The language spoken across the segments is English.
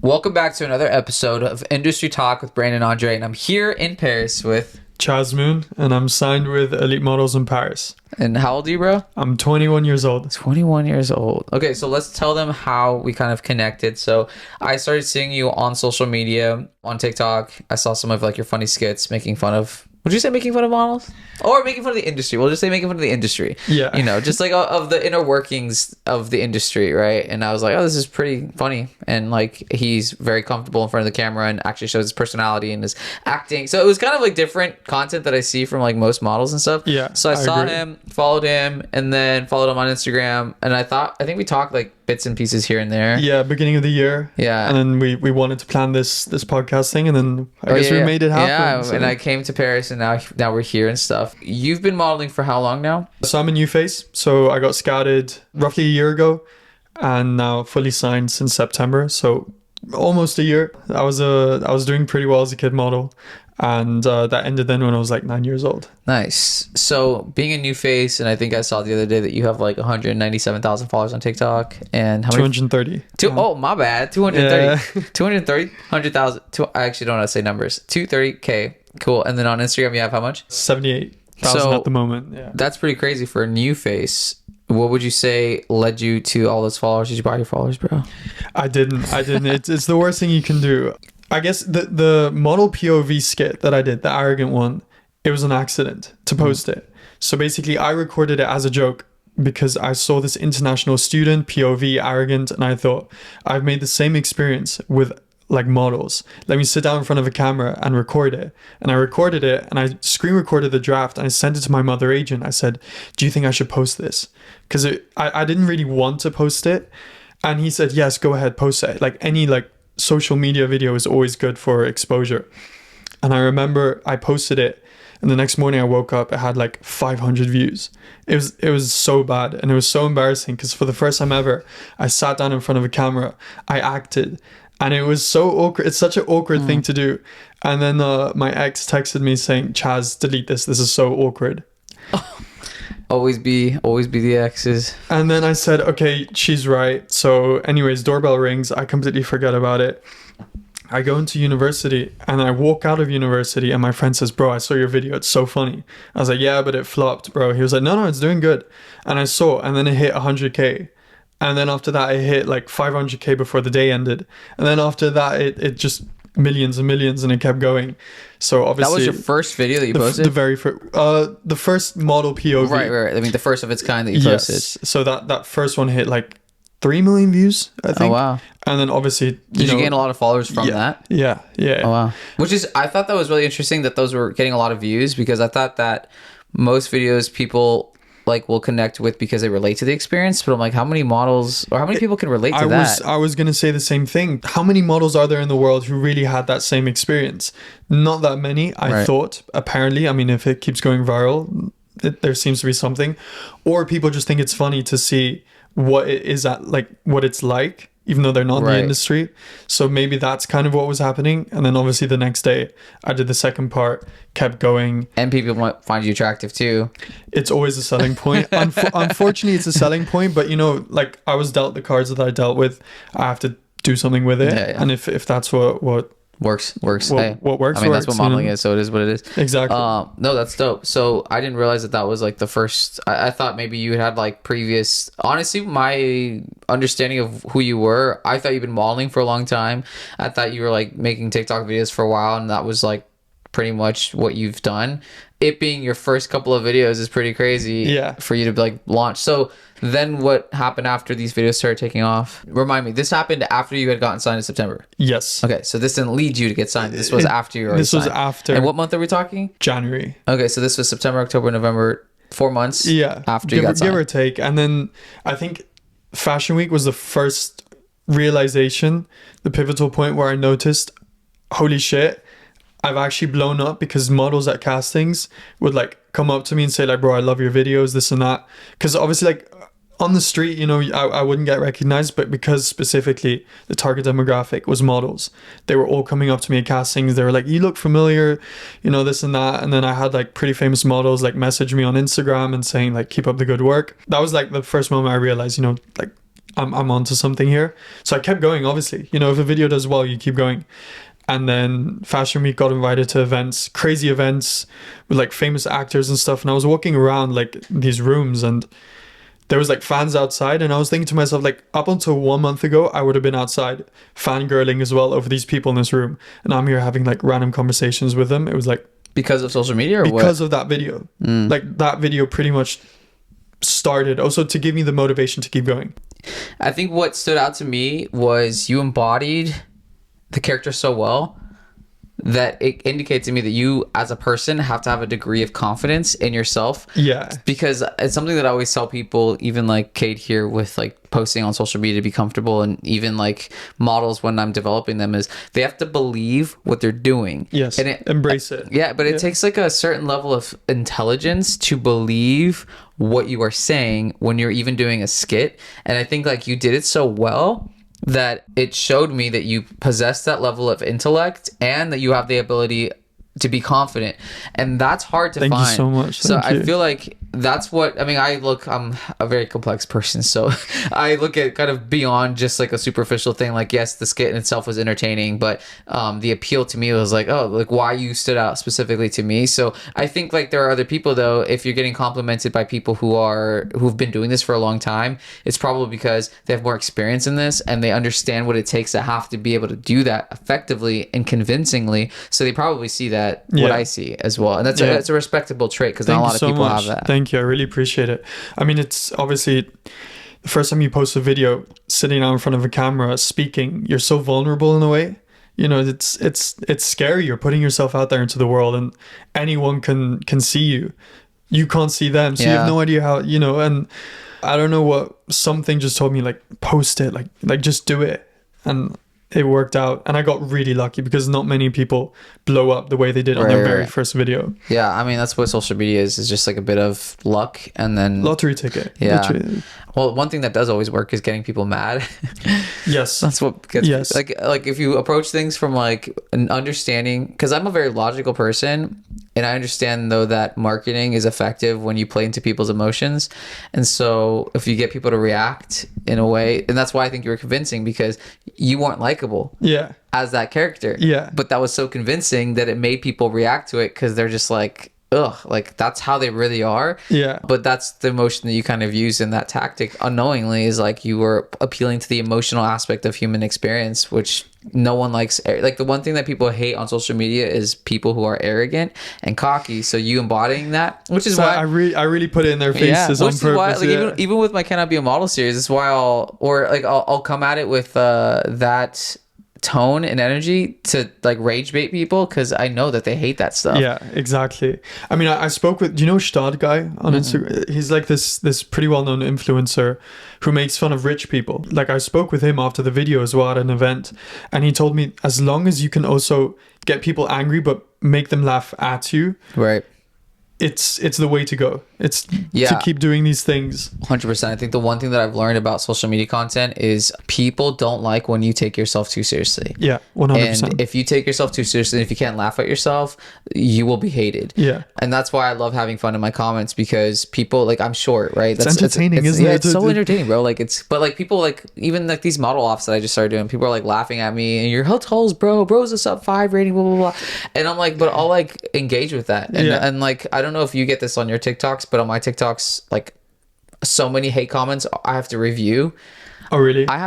Welcome back to another episode of Industry Talk with Brandon Andre, and I'm here in Paris with... Chazz, and I'm signed with Elite Models in Paris. And how old are you, bro? I'm 21 years old. 21 years old. Okay, so let's tell them how we kind of connected. So I started seeing you on social media, on TikTok. I saw some of like your funny skits making fun of... Would you say making fun of models? Or making fun of the industry? We'll just say making fun of the industry. Yeah. You know, just like of the inner workings of the industry, right? And I was like, oh, this is pretty funny. And like, he's very comfortable in front of the camera and actually shows his personality and his acting. So it was kind of like different content that I see from like most models and stuff. Yeah. So I saw agree. him, followed him, and then followed him on Instagram. And I think we talked like bits and pieces here and there. Yeah, beginning of the year. Yeah. And then we wanted to plan this podcast thing, and then I guess we made it happen. Yeah, so. and I came to Paris, and now we're here and stuff. You've been modeling for how long now? So I'm a new face. So I got scouted roughly a year ago, and now fully signed since September. So almost a year. I was doing pretty well as a kid model, and that ended then when I was like 9 years old. Nice. So being a new face, and I think I saw the other day that you have like 197,000 followers on TikTok, and how many? 230. Oh, my bad. 230. Yeah. 230? 100,000. I actually don't know how to say numbers. 230K. Cool. And then on Instagram, you have how much? 78,000 at the moment. Yeah. That's pretty crazy for a new face. What would you say led you to all those followers? Did you buy your followers, bro? I didn't. It's the worst thing you can do. I guess the model POV skit that I did, the arrogant one, it was an accident to post it. So basically I recorded it as a joke because I saw this international student, POV, arrogant, and I thought, I've made the same experience with like models. Let me sit down in front of a camera and record it. And I recorded it, and I screen recorded the draft, and I sent it to my mother agent. I said, do you think I should post this? Because I didn't really want to post it. And he said, yes, go ahead, post it. Like any like social media video is always good for exposure. And I remember I posted it, and the next morning I woke up, it had like 500 views. It was so bad, and it was so embarrassing because for the first time ever, I sat down in front of a camera, I acted, and it was so awkward. It's such an awkward thing to do. And then my ex texted me saying, Chazz, delete this. This is so awkward. Always be the exes. And then I said, okay, she's right. So anyways, doorbell rings. I completely forget about it. I go into university, and I walk out of university, and my friend says, bro, I saw your video. It's so funny. I was like, yeah, but it flopped, bro. He was like, no, it's doing good. And I saw, and then it hit 100K. And then after that, it hit like 500K before the day ended. And then after that, it just millions and millions, and it kept going. So obviously... That was your first video that you posted? The very first... the first model POV. Right. I mean, the first of its kind that you posted. Yes. So that first one hit like 3 million views, I think. Oh, wow. And then obviously... Did you gain a lot of followers from that? Yeah. Oh, wow. I thought that was really interesting that those were getting a lot of views, because I thought that most videos people... like will connect with because they relate to the experience, but I'm like, how many models or how many people can relate to that? I was gonna say the same thing. How many models are there in the world who really had that same experience? Not that many, I thought. Apparently, I mean, if it keeps going viral, there seems to be something. Or people just think it's funny to see what it is what it's like, even though they're not in the industry. So maybe that's kind of what was happening. And then obviously the next day I did the second part, kept going. And people might find you attractive too. It's always a selling point. Unfortunately, it's a selling point, but like I was dealt the cards that I dealt with. I have to do something with it. Yeah. And if that's what works. What works. I mean, that's what modeling is, so it is what it is. Exactly. No, that's dope. So I didn't realize that was like the first. I thought maybe you had like previous. Honestly, my understanding of who you were, I thought you've been modeling for a long time. I thought you were like making TikTok videos for a while, and that was like pretty much what you've done. It being your first couple of videos is pretty crazy. Yeah. For you to like launch. So then what happened after these videos started taking off? Remind me, this happened after you had gotten signed in September. Yes. Okay, so this didn't lead you to get signed. This was after you already signed. This was after. And what month are we talking? January. Okay, so this was September, October, November, 4 months after you got signed. Give or take. And then I think Fashion Week was the first realization, the pivotal point where I noticed, holy shit, I've actually blown up, because models at castings would like come up to me and say like, bro, I love your videos, this and that. Because obviously like on the street, I wouldn't get recognized, but because specifically the target demographic was models, they were all coming up to me at castings. They were like, you look familiar, this and that. And then I had like pretty famous models like message me on Instagram and saying like, keep up the good work. That was like the first moment I realized, like I'm onto something here. So I kept going, obviously. You know, if a video does well, you keep going. And then Fashion Week got invited to events, crazy events with like famous actors and stuff. And I was walking around like these rooms, and there was like fans outside, and I was thinking to myself, like, up until 1 month ago, I would have been outside fangirling as well over these people in this room. And I'm here having like random conversations with them. It was like, Because of social media or because what? of that video. Like that video pretty much started also to give me the motivation to keep going. I think what stood out to me was you embodied the character so well that it indicates to me that you as a person have to have a degree of confidence in yourself. Yeah. Because it's something that I always tell people, even like Kate here with like posting on social media to be comfortable, and even like models when I'm developing them, is they have to believe what they're doing. Yes. And Embrace it. Yeah, but it takes like a certain level of intelligence to believe what you are saying when you're even doing a skit. And I think like you did it so well that it showed me that you possess that level of intellect and that you have the ability to be confident, and that's hard to Thank find. you so much. So Thank you. I feel like that's what I mean. I'm a very complex person, so I look at kind of beyond just like a superficial thing. Like, yes, the skit in itself was entertaining, but the appeal to me was like, oh, like why you stood out specifically to me. So I think like there are other people though. If you're getting complimented by people who've been doing this for a long time, it's probably because they have more experience in this and they understand what it takes to have to be able to do that effectively and convincingly. So they probably see that what I see as well, and that's a respectable trait because not a lot of people have that. Thank you. I really appreciate it. I mean, it's obviously the first time you post a video sitting out in front of a camera speaking, you're so vulnerable in a way. You know, it's scary. You're putting yourself out there into the world, and anyone can see you. You can't see them, so you have no idea how. You know, and I don't know what, something just told me like post it, like just do it, and it worked out. And I got really lucky because not many people blow up the way they did on their very first video. Yeah, I mean that's what social media is just like a bit of luck and then Lottery ticket. Yeah. Literally. Well, one thing that does always work is getting people mad. Yes. That's what gets Yes. like if you approach things from like an understanding, because I'm a very logical person, and I understand though that marketing is effective when you play into people's emotions. And so if you get people to react in a way, and that's why I think you were convincing, because you weren't likable Yeah. as that character. Yeah. But that was so convincing that it made people react to it because they're just like, ugh, like that's how they really are. Yeah. But that's the emotion that you kind of use in that tactic unknowingly, is like you were appealing to the emotional aspect of human experience, which no one likes. Like the one thing that people hate on social media is people who are arrogant and cocky. So you embodying that, which is So why I really put it in their faces on which is purpose. why, like, even with my Cannot Be a Model series, it's why I'll come at it with that tone and energy to like rage bait people, because I know that they hate that stuff. Yeah, exactly. I mean, I spoke with, do you know Stad guy on Instagram? He's like this pretty well-known influencer who makes fun of rich people. Like I spoke with him after the video as well at an event, and he told me as long as you can also get people angry but make them laugh at you, Right. it's the way to go. It's Yeah. to keep doing these things. 100%. I think the one thing that I've learned about social media content is people don't like when you take yourself too seriously. Yeah, 100%. And if you take yourself too seriously, if you can't laugh at yourself, you will be hated. Yeah. And that's why I love having fun in my comments, because people, like, I'm short, right? It's entertaining, isn't it? It's so entertaining, bro. Like, but like people, like, even like these model offs that I just started doing, people are like laughing at me, and your hotels, bro's a sub 5 rating, blah blah blah. And I'm like, but I'll like engage with that. And like, I don't know if you get this on your TikToks, but on my TikToks, like, so many hate comments I have to review. Oh, really? I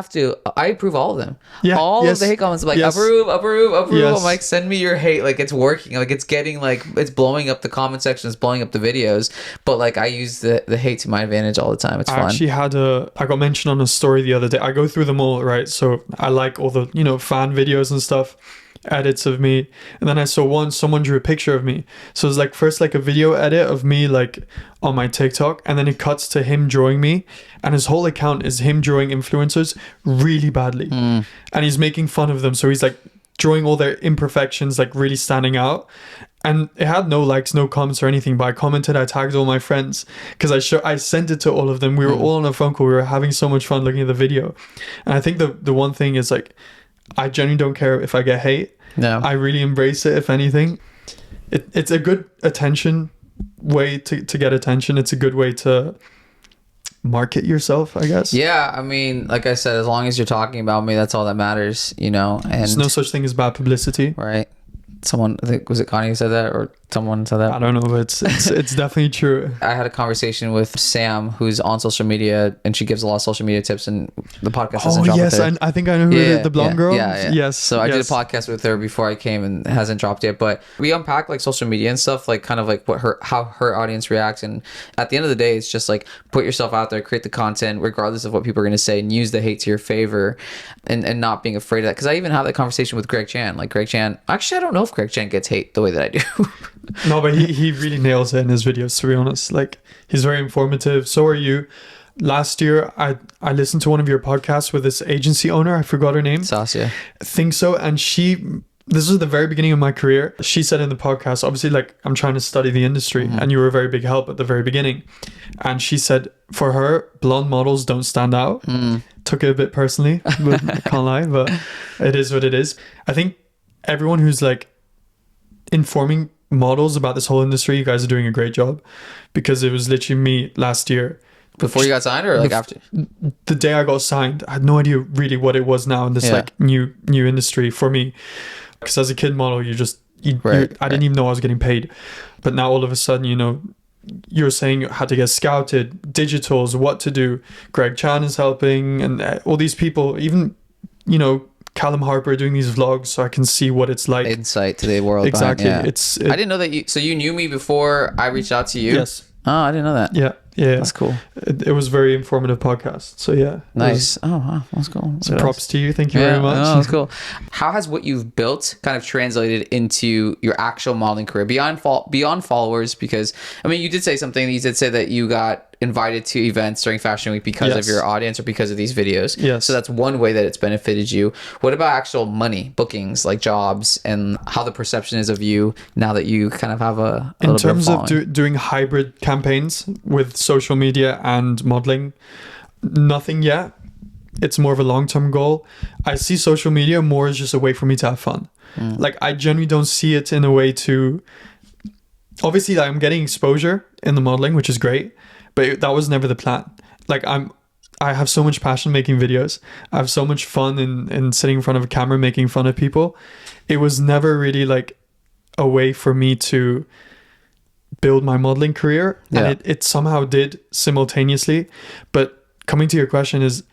approve all of them. Yeah, all of the hate comments. I'm like, approve. Yes. I'm like, send me your hate. Like, it's working. Like, it's getting, like, it's blowing up the comment section. It's blowing up the videos. But like, I use the hate to my advantage all the time. It's fun. I actually I got mentioned on a story the other day. I go through them all, right? So I like all the, fan videos and stuff, edits of me. And then I saw someone drew a picture of me. So it's like first like a video edit of me like on my TikTok, and then it cuts to him drawing me, and his whole account is him drawing influencers really badly. And he's making fun of them. So he's like drawing all their imperfections, like really standing out. And it had no likes, no comments or anything, but I commented, I tagged all my friends because I sent it to all of them. We were all on a phone call. We were having so much fun looking at the video. And I think the one thing is like, I genuinely don't care if I get hate. No. I really embrace it, if anything. It's a good way to get attention. It's a good way to market yourself, I guess. Yeah, I mean, like I said, as long as you're talking about me, that's all that matters, you know. And There's no such thing as bad publicity. right. Someone, I think, was it Connie who said that, or someone said that? I don't know, but it's definitely true. I had a conversation with Sam, who's on social media, and she gives a lot of social media tips, and the podcast doesn't drop yes, with her. I think I know who it is, the blonde girl. Yeah. Yes. So I did a yes. podcast with her before I came, and it hasn't dropped yet. But we unpack like social media and stuff, like kind of like how her audience reacts. And at the end of the day, it's just like put yourself out there, create the content, regardless of what people are going to say, and use the hate to your favor, and not being afraid of that. Because I even had that conversation with Greg Chan. Like Greg Chan, actually, I don't know if Greg Chan gets hate the way that I do. No, but he really nails it in his videos, to be honest. Like, he's very informative. So are you. Last year, I listened to one of your podcasts with this agency owner. I forgot her name. Sasha. I think so. And this was the very beginning of my career. She said in the podcast, obviously, like, I'm trying to study the industry, and you were a very big help at the very beginning. And she said, for her, blonde models don't stand out. Took it a bit personally, but I can't lie, but it is what it is. I think everyone who's like informing models about this whole industry, you guys are doing a great job, because it was literally me last year. Before you got signed, or like after? The day I got signed, I had no idea really what it was now in this like new industry for me. Because as a kid model, I didn't even know I was getting paid. But now all of a sudden, you know, you're saying you had to get scouted, digitals, what to do. Greg Chan is helping, and all these people, even, you know, Callum Harper doing these vlogs, so I can see what it's like. Insight to the world. Exactly. I didn't know that so you knew me before I reached out to you? Yes. Oh, I didn't know that. Yeah. That's cool. It was a very informative podcast. So yeah. Nice. Oh, wow. That's cool. So props to you. Thank you very much. Oh, that's cool. How has what you've built kind of translated into your actual modeling career beyond followers? Because, I mean, you did say something. You did say that you got invited to events during Fashion Week because of your audience or because of these videos. Yes. So that's one way that it's benefited you. What about actual money, bookings, like jobs, and how the perception is of you now that you kind of have a in little terms bit of doing hybrid campaigns with social media and modeling? Nothing yet. It's more of a long-term goal. I see social media more as just a way for me to have fun. Like, I generally don't see it in a way to, obviously I'm getting exposure in the modeling, which is great, but that was never the plan. Like, I have so much passion making videos. I have so much fun in sitting in front of a camera making fun of people. It was never really like a way for me to build my modeling career. And it somehow did simultaneously. But coming to your question is,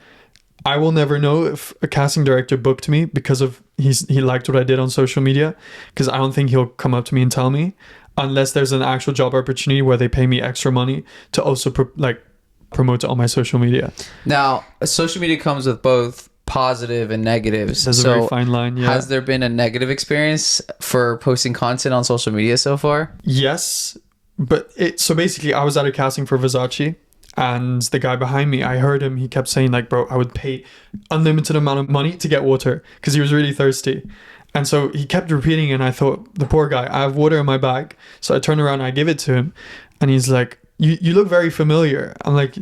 I will never know if a casting director booked me because of he liked what I did on social media, because I don't think he'll come up to me and tell me, unless there's an actual job opportunity where they pay me extra money to also promote it on my social media. Now, social media comes with both positive and negatives. There's a very fine line. Yeah. Has there been a negative experience for posting content on social media so far? Yes, but so basically I was at a casting for Versace, and the guy behind me, I heard him, he kept saying like, bro, I would pay unlimited amount of money to get water, because he was really thirsty. And so he kept repeating, and I thought, the poor guy, I have water in my bag. So I turned around and I give it to him, and he's like, you look very familiar. I'm like,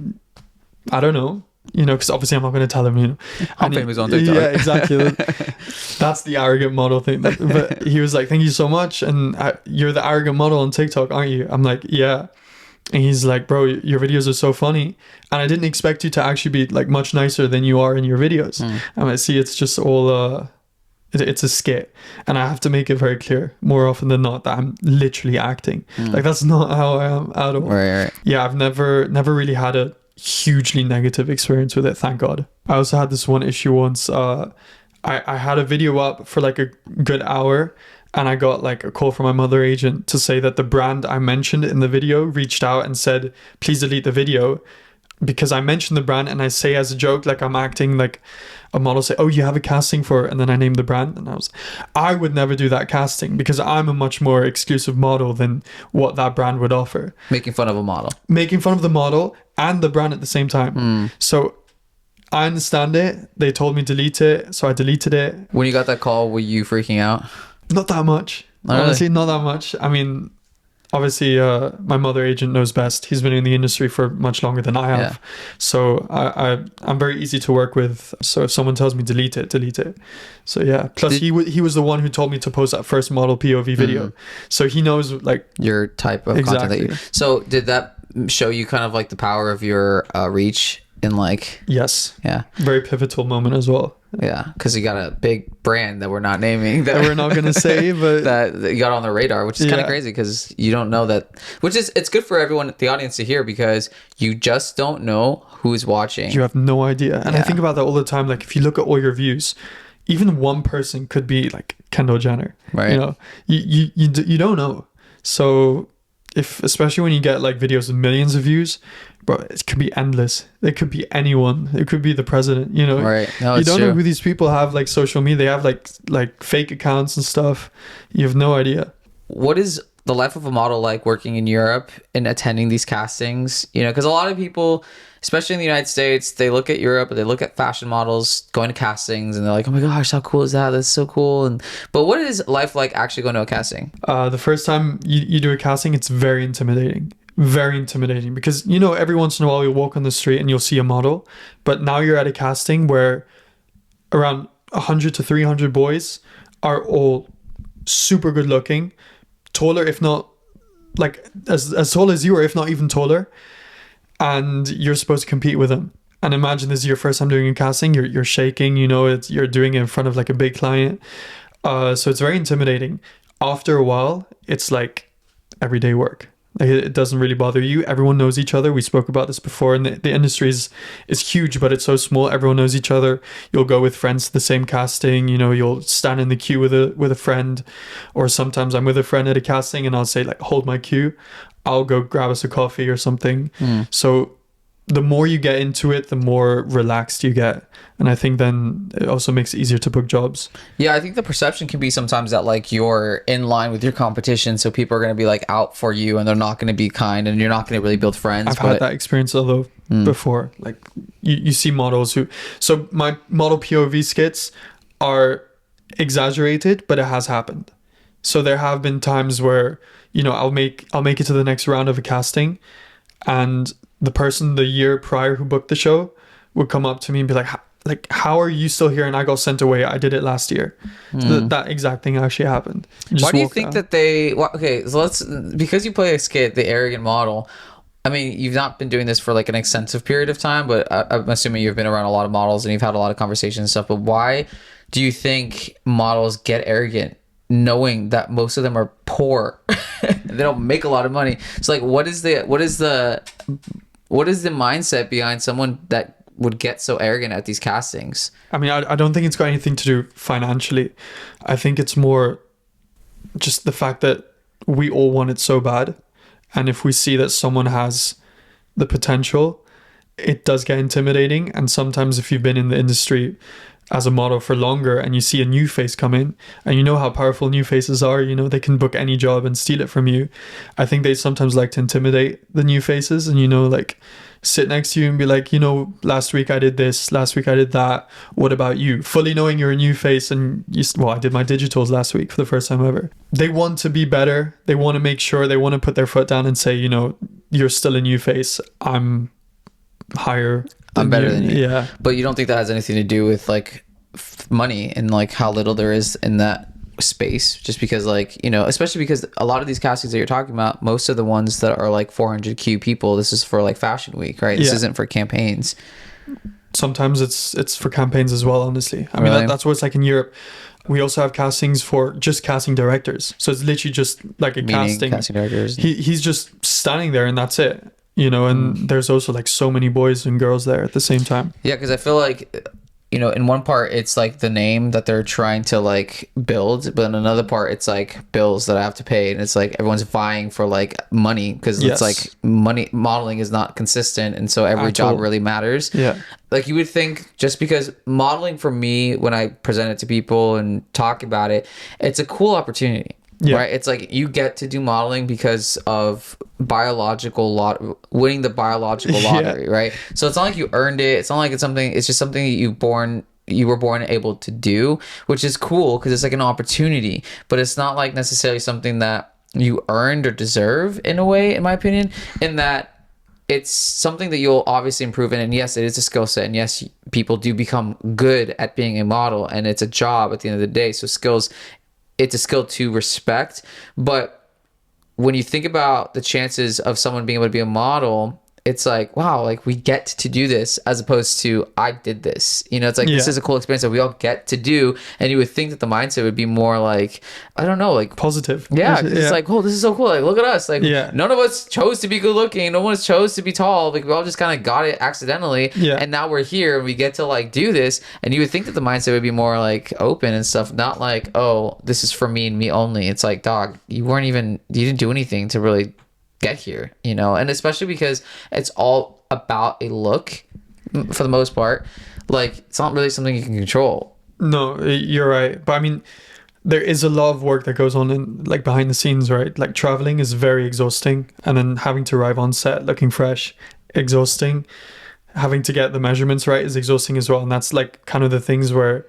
I don't know, you know, because obviously I'm not going to tell him, you know. I'm famous on TikTok. Yeah, exactly. That's the arrogant model thing. But he was like, thank you so much. And you're the arrogant model on TikTok, aren't you? I'm like, yeah. And he's like, bro, your videos are so funny. And I didn't expect you to actually be like much nicer than you are in your videos. And I see it's just all... it's a skit, and I have to make it very clear more often than not that I'm literally acting. Like, that's not how I am at all. Right. Yeah, I've never really had a hugely negative experience with it, thank God. I also had this one issue once. I had a video up for like a good hour, and I got like a call from my mother agent to say that the brand I mentioned in the video reached out and said, please delete the video, because I mentioned the brand and I say as a joke, like I'm acting like a model, say, oh, you have a casting for it, and then I name the brand, and I would never do that casting, because I'm a much more exclusive model than what that brand would offer. Making fun of a model. Making fun of the model and the brand at the same time. So I understand it. They told me delete it, so I deleted it. When you got that call, were you freaking out? Not that much. Honestly, not that much. I mean, obviously, my mother agent knows best. He's been in the industry for much longer than I have. Yeah. So I'm very easy to work with. So if someone tells me delete it. So yeah. Plus, he was the one who told me to post that first model POV video. So he knows like your type of content that you... So did that show you kind of like the power of your reach and like, Yes. yeah, Very pivotal moment as well. yeah, because you got a big brand that we're not naming That we're not gonna say, but that you got on the radar, which is kind of Yeah. crazy because you don't know that. Which is it's good for everyone, the audience, to hear because you just don't know who's watching. you have no idea. And I Yeah. think about that all the time. Like if you look at all your views, even one person could be like Kendall Jenner. Right. You know, you don't know. So if especially when you get like videos with millions of views, bro, it could be endless. It could be anyone. It could be the president. You know, Right. No, you it's don't true. know who these people have like social media. They have like fake accounts and stuff. You have no idea. What is the life of a model like working in Europe and attending these castings? You know, because a lot of people, especially in the United States, they look at Europe, they look at fashion models going to castings, and they're like, "Oh my gosh, how cool is that? That's so cool!" And but what is life like actually going to a casting? The first time you do a casting, it's very intimidating. Very intimidating because, you know, every once in a while you'll walk on the street and you'll see a model, but now you're at a casting where around 100 to 300 boys are all super good looking, taller, if not like as tall as you are, if not even taller, and you're supposed to compete with them. And imagine this is your first time doing a casting. You're shaking, you know, you're doing it in front of like a big client. So it's very intimidating. After a while, it's like everyday work. Like, it doesn't really bother you. Everyone knows each other. We spoke about this before, and the industry is huge, but it's so small. Everyone knows each other. You'll go with friends to the same casting. You know, you'll stand in the queue with a friend, or sometimes I'm with a friend at a casting, and I'll say like, "Hold my queue." I'll go grab us a coffee or something. So the more you get into it, the more relaxed you get. And I think then it also makes it easier to book jobs. Yeah, I think the perception can be sometimes that like you're in line with your competition, so people are going to be like out for you, and they're not going to be kind, and you're not going to really build friends. I've had that experience although before. Like you see models who, so my model POV skits are exaggerated, but it has happened. So there have been times where, you know, I'll make it to the next round of a casting, and the person the year prior who booked the show would come up to me and be like, how are you still here? And I got sent away. I did it last year. So that exact thing actually happened. Why do you think that they? Well, okay, so let's because you play a skit, the arrogant model. I mean, you've not been doing this for like an extensive period of time, but I'm assuming you've been around a lot of models and you've had a lot of conversations and stuff. But why do you think models get arrogant, knowing that most of them are poor, and they don't make a lot of money? So, like, what is the mindset behind someone that would get so arrogant at these castings? I mean, I don't think it's got anything to do financially. I think it's more just the fact that we all want it so bad. And if we see that someone has the potential, it does get intimidating. And sometimes if you've been in the industry as a model for longer and you see a new face come in, and you know how powerful new faces are, you know, they can book any job and steal it from you. I think they sometimes like to intimidate the new faces and, you know, like sit next to you and be like, you know, last week I did this, last week I did that. What about you? Fully knowing you're a new face and I did my digitals last week for the first time ever. They want to be better. They want to make sure, they want to put their foot down and say, you know, you're still a new face. I'm higher. I'm better than you. Yeah. But you don't think that has anything to do with like money and like how little there is in that space? Just because, like, you know, especially because a lot of these castings that you're talking about, most of the ones that are like 400Q people, this is for like fashion week, right? This Yeah. isn't for campaigns. Sometimes it's for campaigns as well, honestly. I mean, Really? that's what it's like in Europe. We also have castings for just casting directors. So it's literally just like a Meaning casting. casting directors. He's just standing there and that's it. You know, and there's also like so many boys and girls there at the same time. Yeah, because I feel like, you know, in one part it's like the name that they're trying to like build, but in another part it's like bills that I have to pay, and it's like everyone's vying for like money because Yes. it's like money. Modeling is not consistent, and so every At job all. really matters. Yeah. Like you would think, just because modeling for me, when I present it to people and talk about it, it's a cool opportunity. Yeah. Right? It's like you get to do modeling because of winning the biological Yeah. lottery, right? So it's not like you earned it. It's not like it's just something that you were born able to do, which is cool because it's like an opportunity, but it's not like necessarily something that you earned or deserve in a way, in my opinion, in that it's something that you'll obviously improve in. And yes, it is a skill set. And yes, people do become good at being a model, and it's a job at the end of the day. So it's a skill to respect. But when you think about the chances of someone being able to be a model, it's like, wow, like we get to do this as opposed to I did this. You know, it's like this Yeah. is a cool experience that we all get to do. And you would think that the mindset would be more like, I don't know, like Positive. yeah, 'cause it's like, oh, this is so cool. Like, look at us. Like, Yeah. none of us chose to be good looking. No one chose to be tall. Like, we all just kind of got it accidentally. Yeah. And now we're here and we get to like do this. And you would think that the mindset would be more like open and stuff, not like, oh, this is for me and me only. It's like, dog, you didn't do anything to really get here, you know? And especially because it's all about a look for the most part. Like, it's not really something you can control. No, you're right. But I mean, there is a lot of work that goes on in like behind the scenes, right? Like traveling is very exhausting, and then having to arrive on set looking fresh, exhausting. Having to get the measurements right is exhausting as well. And that's like kind of the things where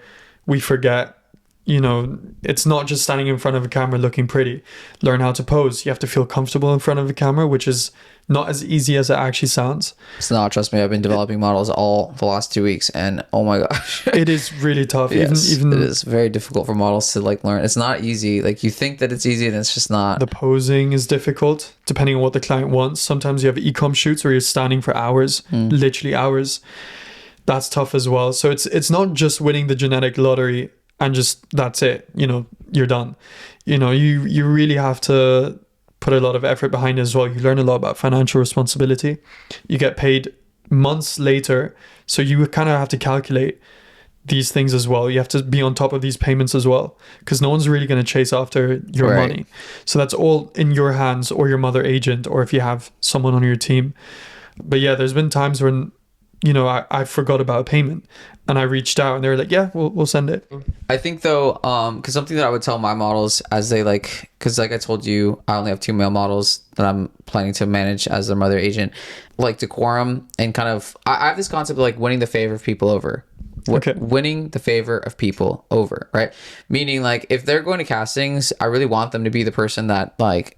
we forget, you know, it's not just standing in front of a camera looking pretty. Learn how to pose. You have to feel comfortable in front of a camera, which is not as easy as it actually sounds. It's not, trust me, I've been developing models all the last 2 weeks, and oh my gosh. It is really tough. Yes, Even it is very difficult for models to like learn. It's not easy. Like you think that it's easy and it's just not. the posing is difficult depending on what the client wants. Sometimes you have e-com shoots where you're standing for hours, literally hours. That's tough as well. So it's not just winning the genetic lottery and just that's it, you know, you're done. You know, you really have to put a lot of effort behind it as well. You learn a lot about financial responsibility. You get paid months later, so you kind of have to calculate these things as well. You have to be on top of these payments as well, because no one's really going to chase after your Right. money. So that's all in your hands, or your mother agent, or if you have someone on your team. But yeah, there's been times when, you know, I forgot about a payment and I reached out and they were like, yeah, we'll send it. I think though, because something that I would tell my models as they like, because like I told you, I only have 2 male models that I'm planning to manage as their mother agent, like decorum and kind of, I have this concept of like winning the favor of people over. Okay. Winning the favor of people over, right? Meaning like if they're going to castings, I really want them to be the person that like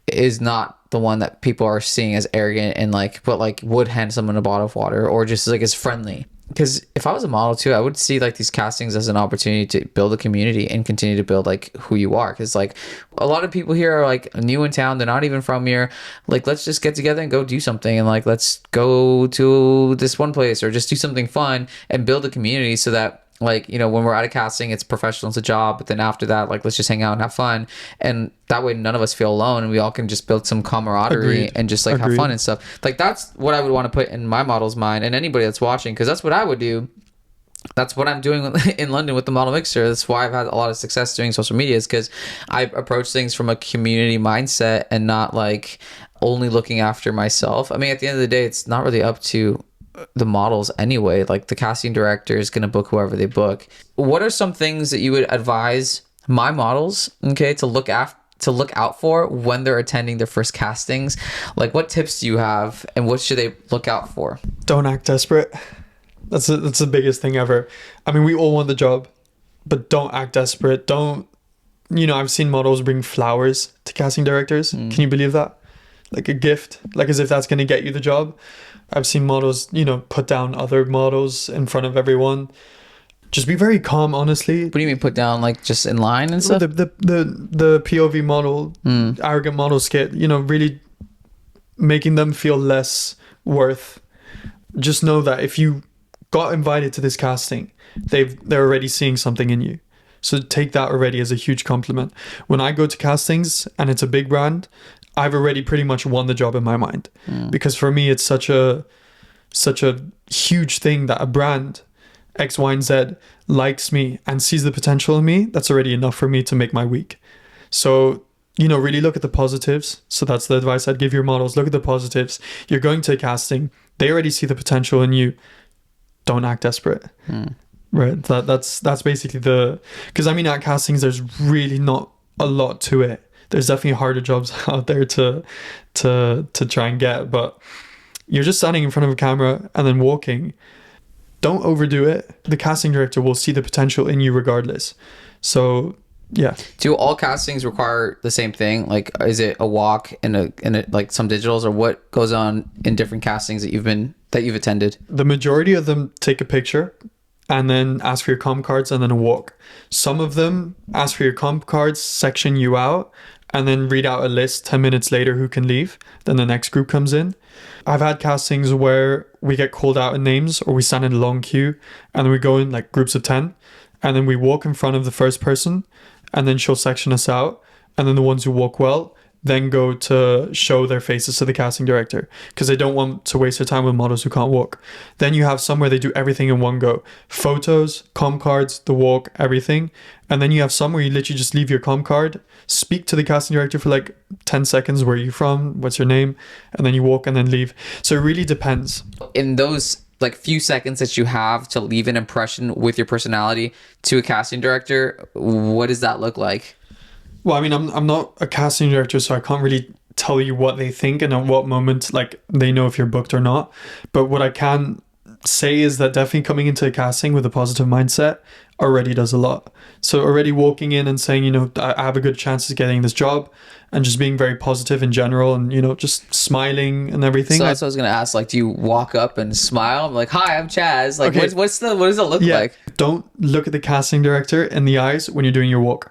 is not the one that people are seeing as arrogant and like, but like would hand someone a bottle of water or just like is friendly. Because if I was a model too, I would see like these castings as an opportunity to build a community and continue to build like who you are. Because like a lot of people here are like new in town, they're not even from here. Like let's just get together and go do something, and like let's go to this one place or just do something fun and build a community so that like, you know, when we're at a casting, it's professional, it's a job, but then after that, like let's just hang out and have fun, and that way none of us feel alone and we all can just build some camaraderie. Agreed. And just like have Agreed. fun and stuff. Like that's what I would want to put in my model's mind and anybody that's watching, because that's what I would do. That's what I'm doing in London with the Model Mixer. That's why I've had a lot of success doing social media, is because I approach things from a community mindset and not like only looking after myself. I mean, at the end of the day, it's not really up to the models anyway. Like the casting director is going to book whoever they book. What are some things that you would advise my models, okay, to look out for when they're attending their first castings? Like what tips do you have and what should they look out for? Don't act desperate. That's the biggest thing ever. I mean, we all want the job, but don't act desperate. Don't, you know, I've seen models bring flowers to casting directors. Can you believe that? Like a gift, like as if that's going to get you the job. I've seen models, you know, put down other models in front of everyone. Just be very calm, honestly. What do you mean put down, like just in line and stuff? The POV model, arrogant model skit, you know, really making them feel less worth. Just know that if you got invited to this casting, they're already seeing something in you. So take that already as a huge compliment. When I go to castings and it's a big brand, I've already pretty much won the job in my mind. Because for me, it's such a huge thing that a brand X, Y, and Z likes me and sees the potential in me. That's already enough for me to make my week. So, you know, really look at the positives. So that's the advice I'd give your models. Look at the positives. You're going to a casting. They already see the potential in you. Don't act desperate. Right. That's basically because I mean, at castings, there's really not a lot to it. There's definitely harder jobs out there to try and get, but you're just standing in front of a camera and then walking. Don't overdo it. The casting director will see the potential in you regardless. So yeah. Do all castings require the same thing? Like, is it a walk and a like some digitals, or what goes on in different castings that you've attended? The majority of them take a picture and then ask for your comp cards and then a walk. Some of them ask for your comp cards, section you out, and then read out a list 10 minutes later who can leave. Then the next group comes in. I've had castings where we get called out in names, or we stand in a long queue and then we go in like groups of 10, and then we walk in front of the first person, and then she'll section us out. And then the ones who walk well then go to show their faces to the casting director, because they don't want to waste their time with models who can't walk. Then you have some where they do everything in one go: photos, com cards, the walk, everything. And then you have some where you literally just leave your com card, speak to the casting director for like 10 seconds, where are you from, what's your name, and then you walk and then leave. So it really depends. In those like few seconds that you have to leave an impression with your personality to a casting director, what does that look like? Well, I mean, I'm not a casting director, so I can't really tell you what they think and at what moment like they know if you're booked or not. But what I can say is that definitely coming into a casting with a positive mindset already does a lot. So already walking in and saying, you know, I have a good chance of getting this job, and just being very positive in general, and, you know, just smiling and everything. So that's what I was gonna ask. Like, do you walk up and smile? I'm like, "Hi, I'm Chazz." Like, Okay. what does it look like? Don't look at the casting director in the eyes when you're doing your walk.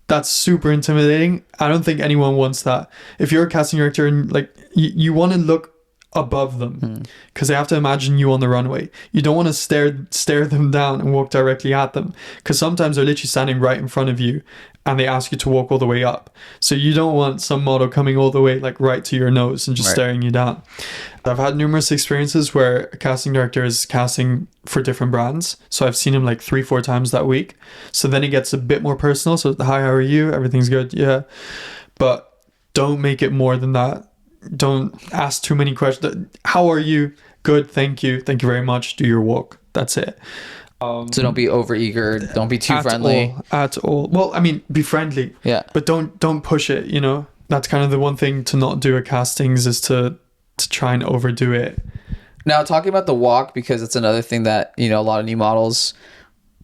That's super intimidating. I don't think anyone wants that. If you're a casting director and like you want to look above them, because they have to imagine you on the runway. You don't want to stare them down and walk directly at them, because sometimes they're literally standing right in front of you and they ask you to walk all the way up. So you don't want some model coming all the way like right to your nose and just Right. staring you down. I've had numerous experiences where a casting director is casting for different brands. So I've seen him like 3-4 times that week. So then it gets a bit more personal. So, hi, how are you? Everything's good. Yeah. But don't make it more than that. Don't ask too many questions. How are you? Good. Thank you. Thank you very much. Do your walk. That's it. So don't be overeager. Don't be too friendly. At all. Well, I mean, be friendly. Yeah. But don't push it, you know? That's kind of the one thing to not do at castings, is to try and overdo it. Now, talking about the walk, because it's another thing that, you know, a lot of new models,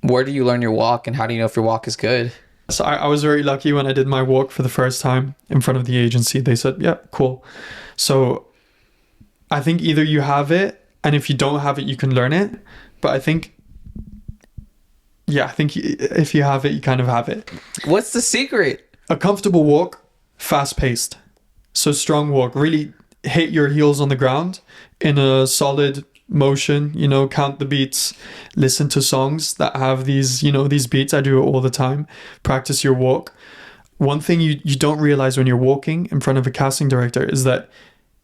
where do you learn your walk, and how do you know if your walk is good? So I was very lucky when I did my walk for the first time in front of the agency. They said, yeah, cool. So I think either you have it, and if you don't have it, you can learn it. But I think if you have it, you kind of have it. What's the secret? A comfortable walk, fast paced. So strong walk, really hit your heels on the ground in a solid motion, you know, count the beats, listen to songs that have these, you know, these beats. I do it all the time. Practice your walk. One thing you don't realize when you're walking in front of a casting director is that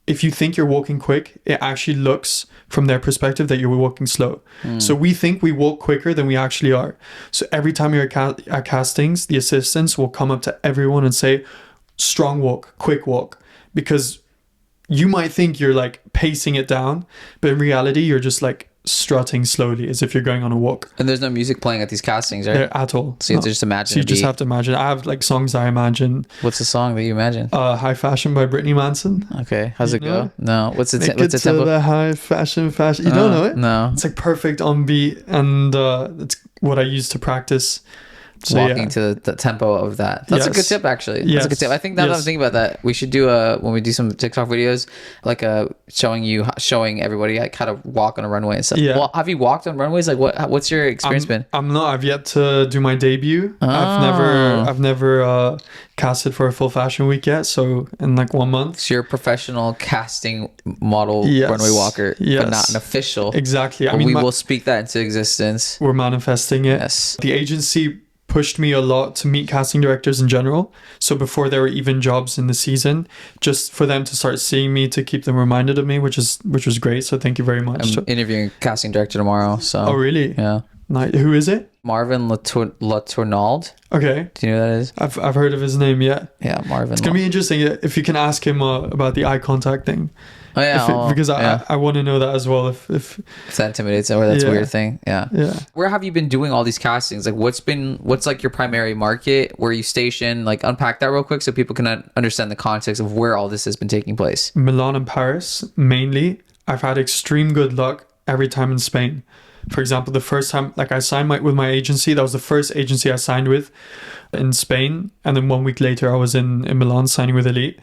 if you think you're walking quick, it actually looks from their perspective that you're walking slow. So we think we walk quicker than we actually are. So every time you're at castings, the assistants will come up to everyone and say, strong walk, quick walk, because you might think you're like pacing it down, but in reality, you're just like strutting slowly as if you're going on a walk. And there's no music playing at these castings, right? At all. So you have to just imagine. So you just have to imagine. I have like songs I imagine. What's the song that you imagine? High Fashion by Brittany Manson. Okay, how's it You know go? No, what's the Make it what's the to tempo? the high fashion. You don't know it? No. It's like perfect on beat, and it's what I use to practice. So, Walking to the tempo of that. That's a good Yes. tip, actually. That's a good Yes. tip. I think now that I'm Yes. thinking about that, we should do when we do some TikTok videos, like showing everybody like how to walk on a runway and stuff. Yeah. Well, have you walked on runways? Like, what's your experience been? I'm not. I've yet to do my debut. Oh. I've never casted for a full fashion week yet. So in like 1 month. So you're a professional casting model Yes. runway walker, but Yes. not an official. Exactly. But we will speak that into existence. we're manifesting it. Yes. The agency pushed me a lot to meet casting directors in general. So before there were even jobs in the season, just for them to start seeing me, to keep them reminded of me, which was great. So thank you very much. I'm interviewing a casting director tomorrow. So. Oh really? Yeah. Nice. Who is it? Marvin Latournald. Okay. Do you know who that is? I've heard of his name. Yeah. Yeah, Marvin. It's gonna be interesting if you can ask him about the eye contact thing. Oh yeah, Because I want to know that as well. If if that intimidates or that's a Yeah. weird thing. Yeah. yeah. Where have you been doing all these castings? Like, what's like your primary market? Where you station? Like, unpack that real quick so people can understand the context of where all this has been taking place. Milan and Paris mainly. I've had extreme good luck every time in Spain. For example, the first time like I signed with my agency, that was the first agency I signed with in Spain, and then 1 week later I was in Milan signing with Elite.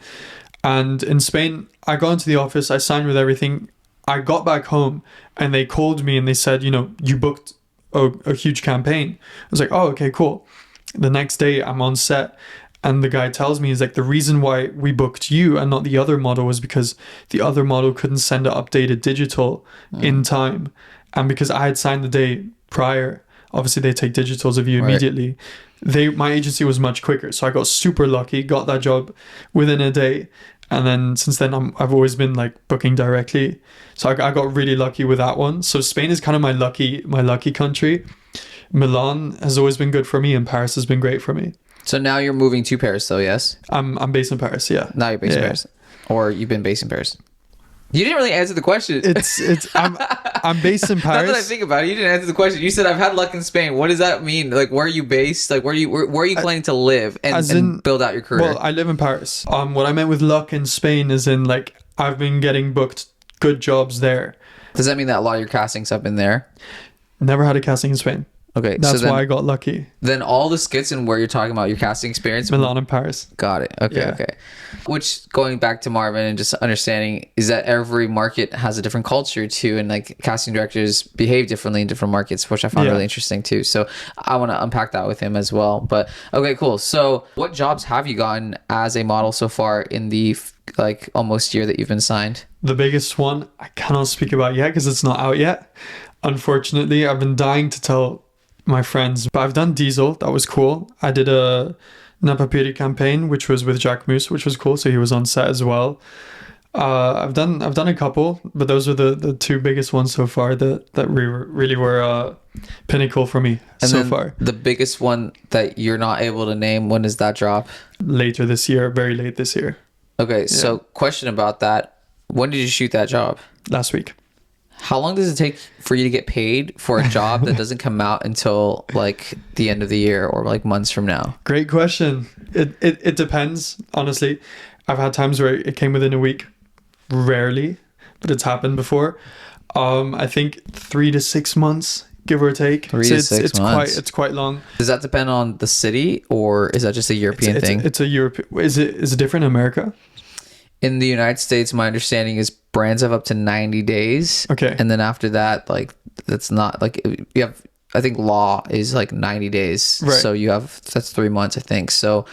And in Spain, I got into the office, I signed with everything. I got back home and they called me and they said, you know, you booked a huge campaign. I was like, oh, okay, cool. The next day I'm on set And the guy tells me, he's like, the reason why we booked you and not the other model was because the other model couldn't send an updated digital in time. And because I had signed the day prior, obviously they take digitals of you immediately. My agency was much quicker. So I got super lucky, got that job within a day. And then since then, I've always been like booking directly. So I got really lucky with that one. So Spain is kind of my lucky country. Milan has always been good for me, and Paris has been great for me. So now you're moving to Paris, though, yes? I'm based in Paris, yeah. Now you're based in Paris, or you've been based in Paris. You didn't really answer the question. I'm based in Paris. Now that I think about it, you didn't answer the question. You said I've had luck in Spain. What does that mean? Like, where are you based? Like, where are you planning to live and build out your career? Well, I live in Paris. What I meant with luck in Spain is in like I've been getting booked good jobs there. Does that mean that a lot of your castings have been there? Never had a casting in Spain. Okay, that's why I got lucky. Then all the skits and where you're talking about your casting experience, Milan and Paris. Got it. Okay, okay. Which, going back to Marvin and just understanding, is that every market has a different culture too, and like casting directors behave differently in different markets, which I found really interesting too. So I want to unpack that with him as well. But okay, cool. So what jobs have you gotten as a model so far in the like almost year that you've been signed? The biggest one I cannot speak about yet because it's not out yet. Unfortunately, I've been dying to tell my friends, but I've done Diesel. That was cool. I did a Napapiri campaign, which was with Jack Moose, which was cool. So he was on set as well. I've done a couple, but those are the two biggest ones so far that really were pinnacle for me so far. The biggest one that you're not able to name, when does that drop? Later this year, very late this year. Okay, so question about that. When did you shoot that job? Last week. How long does it take for you to get paid for a job that doesn't come out until like the end of the year or like months from now? Great question. It depends, honestly. I've had times where it came within a week. Rarely, but it's happened before. I think 3 to 6 months, give or take. 3 to 6 months. It's quite long. Does that depend on the city, or is that just a European thing? It's a European. Is it different in America? In the United States, my understanding is brands have up to 90 days. Okay. And then after that, like, that's not like you have, I think law is like 90 days. Right. So that's 3 months, I think. So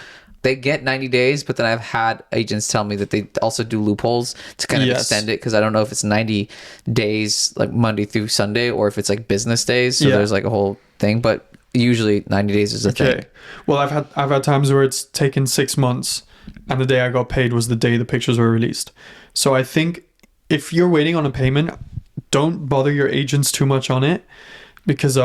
they get 90 days, but then I've had agents tell me that they also do loopholes to kind of extend it. Cause I don't know if it's 90 days, like Monday through Sunday, or if it's like business days. So there's like a whole thing, but usually 90 days is the thing. Well, I've had times where it's taken 6 months. And the day I got paid was the day the pictures were released. So I think if you're waiting on a payment, don't bother your agents too much on it, because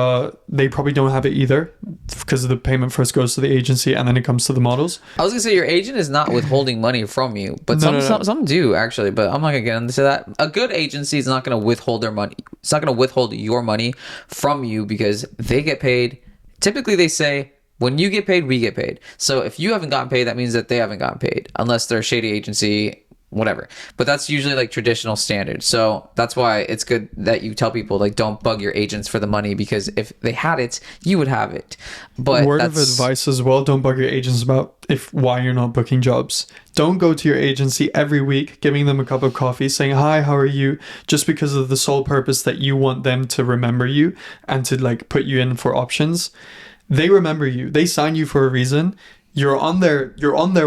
they probably don't have it either, because the payment first goes to the agency and then it comes to the models. I was gonna say your agent is not withholding money from you, but some do actually. But I'm not gonna get into that. A good agency is not gonna withhold their money. It's not gonna withhold your money from you because they get paid. Typically, they say, when you get paid, we get paid. So if you haven't gotten paid, that means that they haven't gotten paid, unless they're a shady agency, whatever. But that's usually like traditional standard. So that's why it's good that you tell people, like, don't bug your agents for the money, because if they had it, you would have it. But word of advice as well, don't bug your agents about why you're not booking jobs. Don't go to your agency every week giving them a cup of coffee saying, hi, how are you? Just because of the sole purpose that you want them to remember you and to like put you in for options. They remember you. They sign you for a reason. You're on their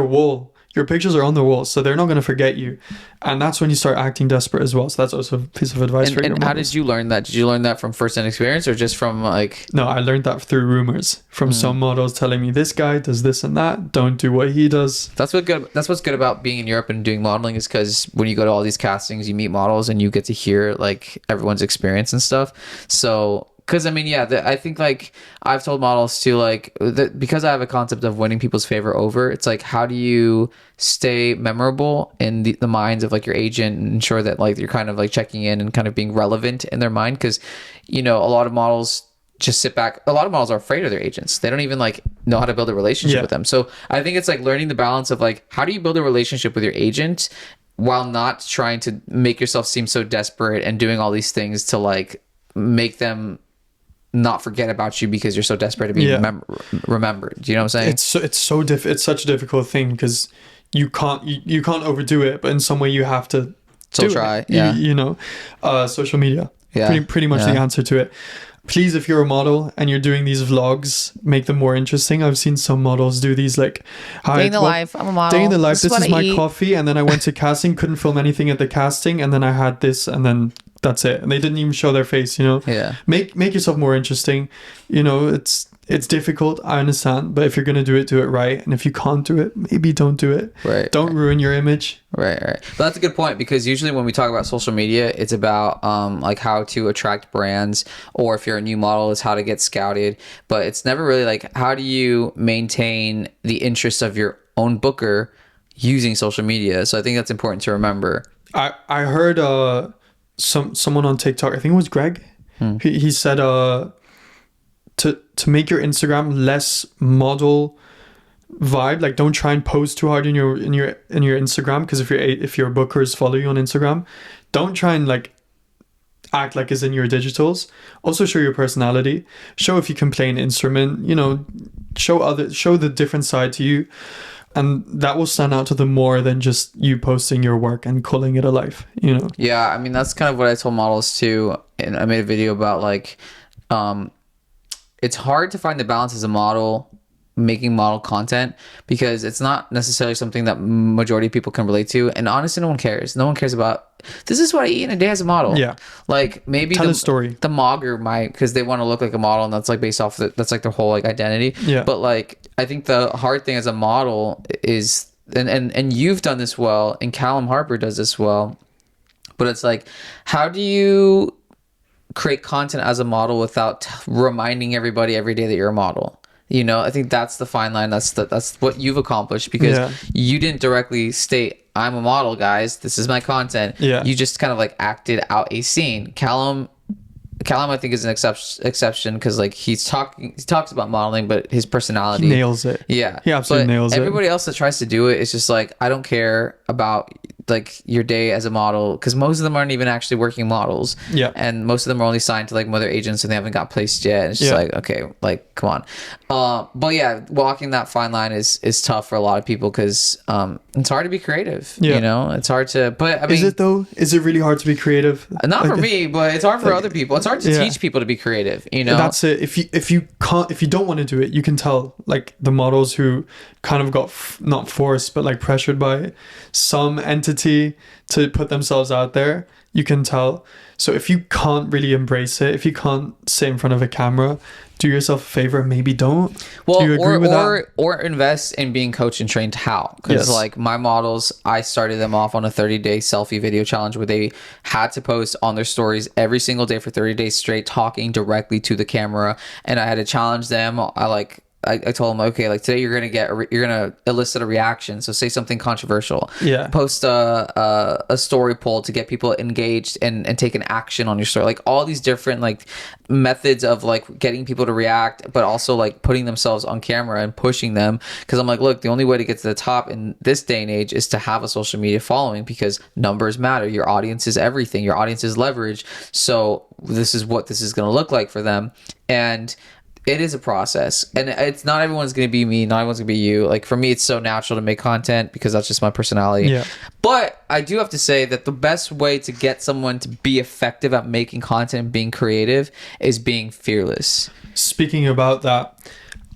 wall. Your pictures are on the wall, so they're not going to forget you. And that's when you start acting desperate as well. So that's also a piece of advice for your models. And how did you learn that? Did you learn that from first-hand experience, or just from like... No, I learned that through rumors from some models telling me, this guy does this and that. Don't do what he does. That's what's good about being in Europe and doing modeling, is because when you go to all these castings, you meet models and you get to hear like everyone's experience and stuff. So... Because, I mean, I think, like, I've told models to, like, because I have a concept of winning people's favor over, it's like, how do you stay memorable in the minds of, like, your agent and ensure that, like, you're kind of, like, checking in and kind of being relevant in their mind? Because, you know, a lot of models just sit back. A lot of models are afraid of their agents. They don't even, like, know how to build a relationship with them. So I think it's, like, learning the balance of, like, how do you build a relationship with your agent while not trying to make yourself seem so desperate and doing all these things to, like, make them not forget about you because you're so desperate to be remembered. Do you know what I'm saying? It's such a difficult thing, because you can't overdo it, but in some way you have to try. You know, social media. Pretty much the answer to it. please, if you're a model and you're doing these vlogs, make them more interesting. I've seen some models do these like, hi, Day in the life. I'm a model. day in the life. This what is I my eat. coffee, and then I went to casting, couldn't film anything at the casting, and then I had this, and then that's it. And they didn't even show their face. You know, Yeah. make yourself more interesting. You know, it's difficult. I understand, but if you're gonna do it right. And if you can't do it, maybe don't do it. Right. Don't ruin your image. Right. But that's a good point, because usually when we talk about social media, it's about like how to attract brands, or if you're a new model, it's how to get scouted. But it's never really like, how do you maintain the interest of your own booker using social media? So I think that's important to remember. I heard someone on TikTok, I think it was Greg. He said to make your Instagram less model vibe, like don't try and post too hard in your Instagram, because if your bookers follow you on Instagram, don't try and like act like it's in your digitals. Also show your personality, show if you can play an instrument, you know, show the different side to you, and that will stand out to them more than just you posting your work and calling it a life, you know. Yeah, I mean, that's kind of what I told models too, and I made a video about like it's hard to find the balance as a model making model content, because it's not necessarily something that majority of people can relate to, and honestly no one cares about, this is what I eat in a day as a model. Yeah, like maybe tell a story. The mogger might, because they want to look like a model, and that's like based off that's like their whole like identity. Yeah, but like I think the hard thing as a model is, and you've done this well, and Callum Harper does this well, but it's like, how do you create content as a model without reminding everybody every day that you're a model? You know, I think that's the fine line. That's what you've accomplished, because you didn't directly state, I'm a model, guys, this is my content. Yeah, you just kind of like acted out a scene. Callum I think is an exception, because like he talks about modeling, but his personality, he nails it. Yeah, he absolutely nails it. Everybody else that tries to do it is just like, I don't care about like your day as a model, because most of them aren't even actually working models. Yeah, and most of them are only signed to like mother agents, and they haven't got placed yet. And it's just like, okay, like come on. But yeah, walking that fine line is tough for a lot of people, because it's hard to be creative. You know, it's hard to. But I mean, is it though? Is it really hard to be creative? Not like, for me, but it's hard for other people. It's hard to teach people to be creative. You know, that's it. If you don't want to do it, you can tell, like the models who kind of got not forced, but like pressured by some entity to put themselves out there, you can tell. So if you can't really embrace it, if you can't sit in front of a camera, do yourself a favor, maybe don't. Well, do you agree with that? Or invest in being coached and trained how. Because like my models, I started them off on a 30-day selfie video challenge where they had to post on their stories every single day for 30 days straight, talking directly to the camera. And I had to challenge them. I told them, okay, like today you're gonna elicit a reaction, so say something controversial. Yeah, post a story poll to get people engaged and take an action on your story. Like all these different like methods of like getting people to react, but also like putting themselves on camera and pushing them. Because I'm like, look, the only way to get to the top in this day and age is to have a social media following, because numbers matter. Your audience is everything. Your audience is leverage. So this is what this is going to look like for them. And it is a process, and it's not everyone's going to be me, not everyone's going to be you. Like for me, it's so natural to make content because that's just my personality. Yeah. But I do have to say that the best way to get someone to be effective at making content and being creative is being fearless. Speaking about that,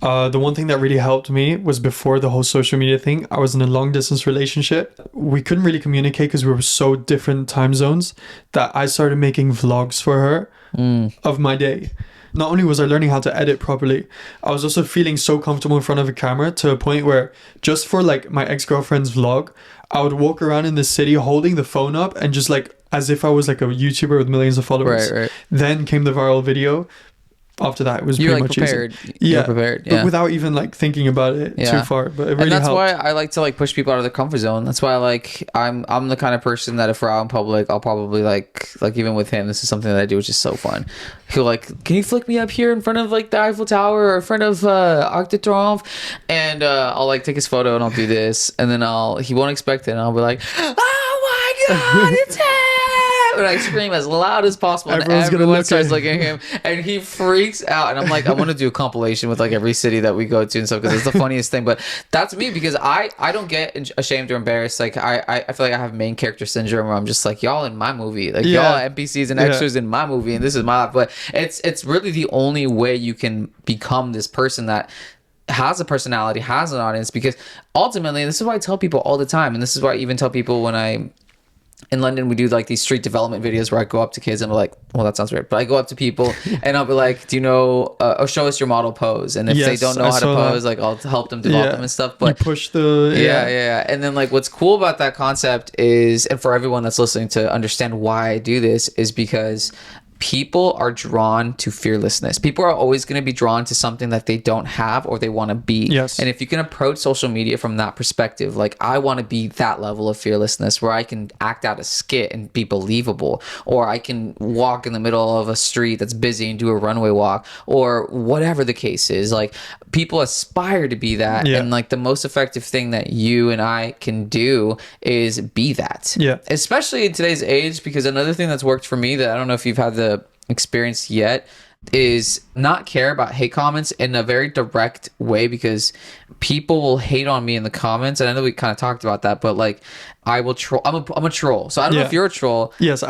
the one thing that really helped me was before the whole social media thing, I was in a long distance relationship. We couldn't really communicate because we were so different time zones, that I started making vlogs for her of my day. Not only was I learning how to edit properly, I was also feeling so comfortable in front of a camera to a point where just for like my ex-girlfriend's vlog, I would walk around in the city holding the phone up and just like as if I was like a YouTuber with millions of followers. Right. Then came the viral video. After that, it was pretty much prepared. easy. You're prepared. But without even like thinking about it too far. But it really and that's helped. why I like to like push people out of their comfort zone. That's why I'm the kind of person that if we're out in public, I'll probably like even with him, this is something that I do, which is so fun. He'll like, can you flick me up here in front of like the Eiffel Tower or in front of Arc de Triomphe? And I'll like take his photo and I'll do this, and then he won't expect it, and I'll be like, oh my god, it's him! And I scream as loud as possible, and Everyone's gonna everyone look starts at looking at him, and he freaks out. And I'm like, I want to do a compilation with like every city that we go to and stuff, because it's the funniest thing. But that's me, because I don't get ashamed or embarrassed. Like I feel like I have main character syndrome, where I'm just like, y'all in my movie, like y'all NPCs and extras in my movie, and this is my life. But it's really the only way you can become this person that has a personality, has an audience, because ultimately, this is why I tell people all the time, and this is why I even tell people when in London, we do like these street development videos where I go up to kids and I'm like, well, that sounds weird, but I go up to people and I'll be like, do you know, or show us your model pose. And if they don't know how to pose, like I'll help them develop them and stuff. But you push the, yeah. And then like what's cool about that concept is, and for everyone that's listening to understand why I do this, is because people are drawn to fearlessness. People are always going to be drawn to something that they don't have or they want to be. Yes. And if you can approach social media from that perspective, like I want to be that level of fearlessness where I can act out a skit and be believable, or I can walk in the middle of a street that's busy and do a runway walk, or whatever the case is. Like people aspire to be that. Yeah. And like the most effective thing that you and I can do is be that. Yeah. Especially in today's age, because another thing that's worked for me that I don't know if you've had the experience yet is not care about hate comments in a very direct way, because people will hate on me in the comments. And I know we kind of talked about that, but like I will troll. I'm a troll. So I don't know if you're a troll. Yes,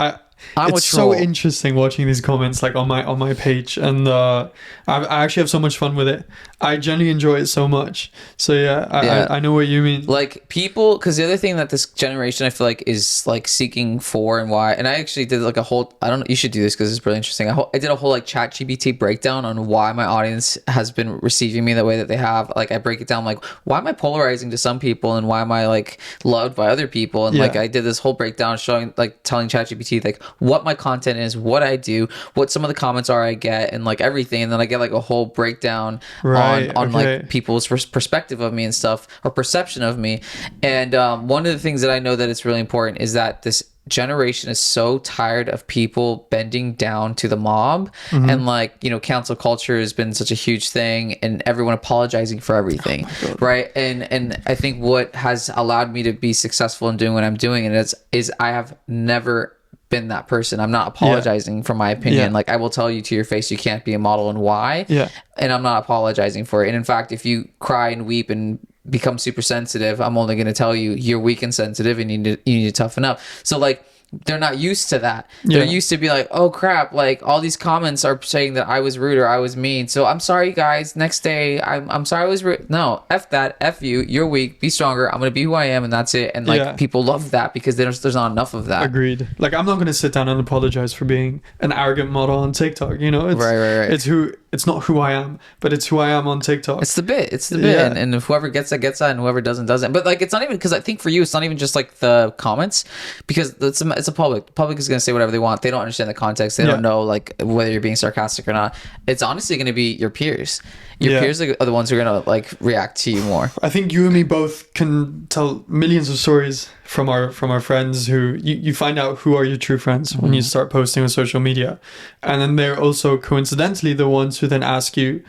it's so interesting watching these comments like on my page, and I actually have so much fun with it. I genuinely enjoy it so much. So I know what you mean. Like people, because the other thing that this generation I feel like is like seeking for, and why, and I actually did like a whole, I don't know, you should do this because it's really interesting. I did a whole like ChatGPT breakdown on why my audience has been receiving me the way that they have. Like I break it down like, why am I polarizing to some people and why am I like loved by other people? And like I did this whole breakdown showing, like telling ChatGPT like what my content is, what I do, what some of the comments are I get, and like everything. And then I get like a whole breakdown on like people's perspective of me and stuff, or perception of me. And one of the things that I know that it's really important is that this generation is so tired of people bending down to the mob. And like, you know, cancel culture has been such a huge thing, and everyone apologizing for everything, right? And I think what has allowed me to be successful in doing what I'm doing, and is I have never been that person. I'm not apologizing for my opinion. Like I will tell you to your face, you can't be a model, and why. And I'm not apologizing for it. And in fact, if you cry and weep and become super sensitive, I'm only going to tell you you're weak and sensitive, and you need to toughen up. So like they're not used to that. They're used to be like, oh crap, like all these comments are saying that I was rude or I was mean, so I'm sorry guys, next day I'm sorry I was rude. No, F that, F you, you're weak, be stronger, I'm gonna be who I am, and that's it. And like people love that because there's not enough of that. Agreed. Like I'm not gonna sit down and apologize for being an arrogant model on TikTok, you know? It's, right. It's not who I am, but it's who I am on TikTok. It's the bit. And if whoever gets that gets that, and whoever doesn't. But like it's not even, because I think for you it's not even just like the comments, because it's a public. The public is going to say whatever they want. They don't understand the context. They don't know like whether you're being sarcastic or not. It's honestly going to be your peers. Your peers are the ones who are going to like react to you more. I think you and me both can tell millions of stories from our friends who you find out who are your true friends when you start posting on social media, and then they're also coincidentally the ones who then ask you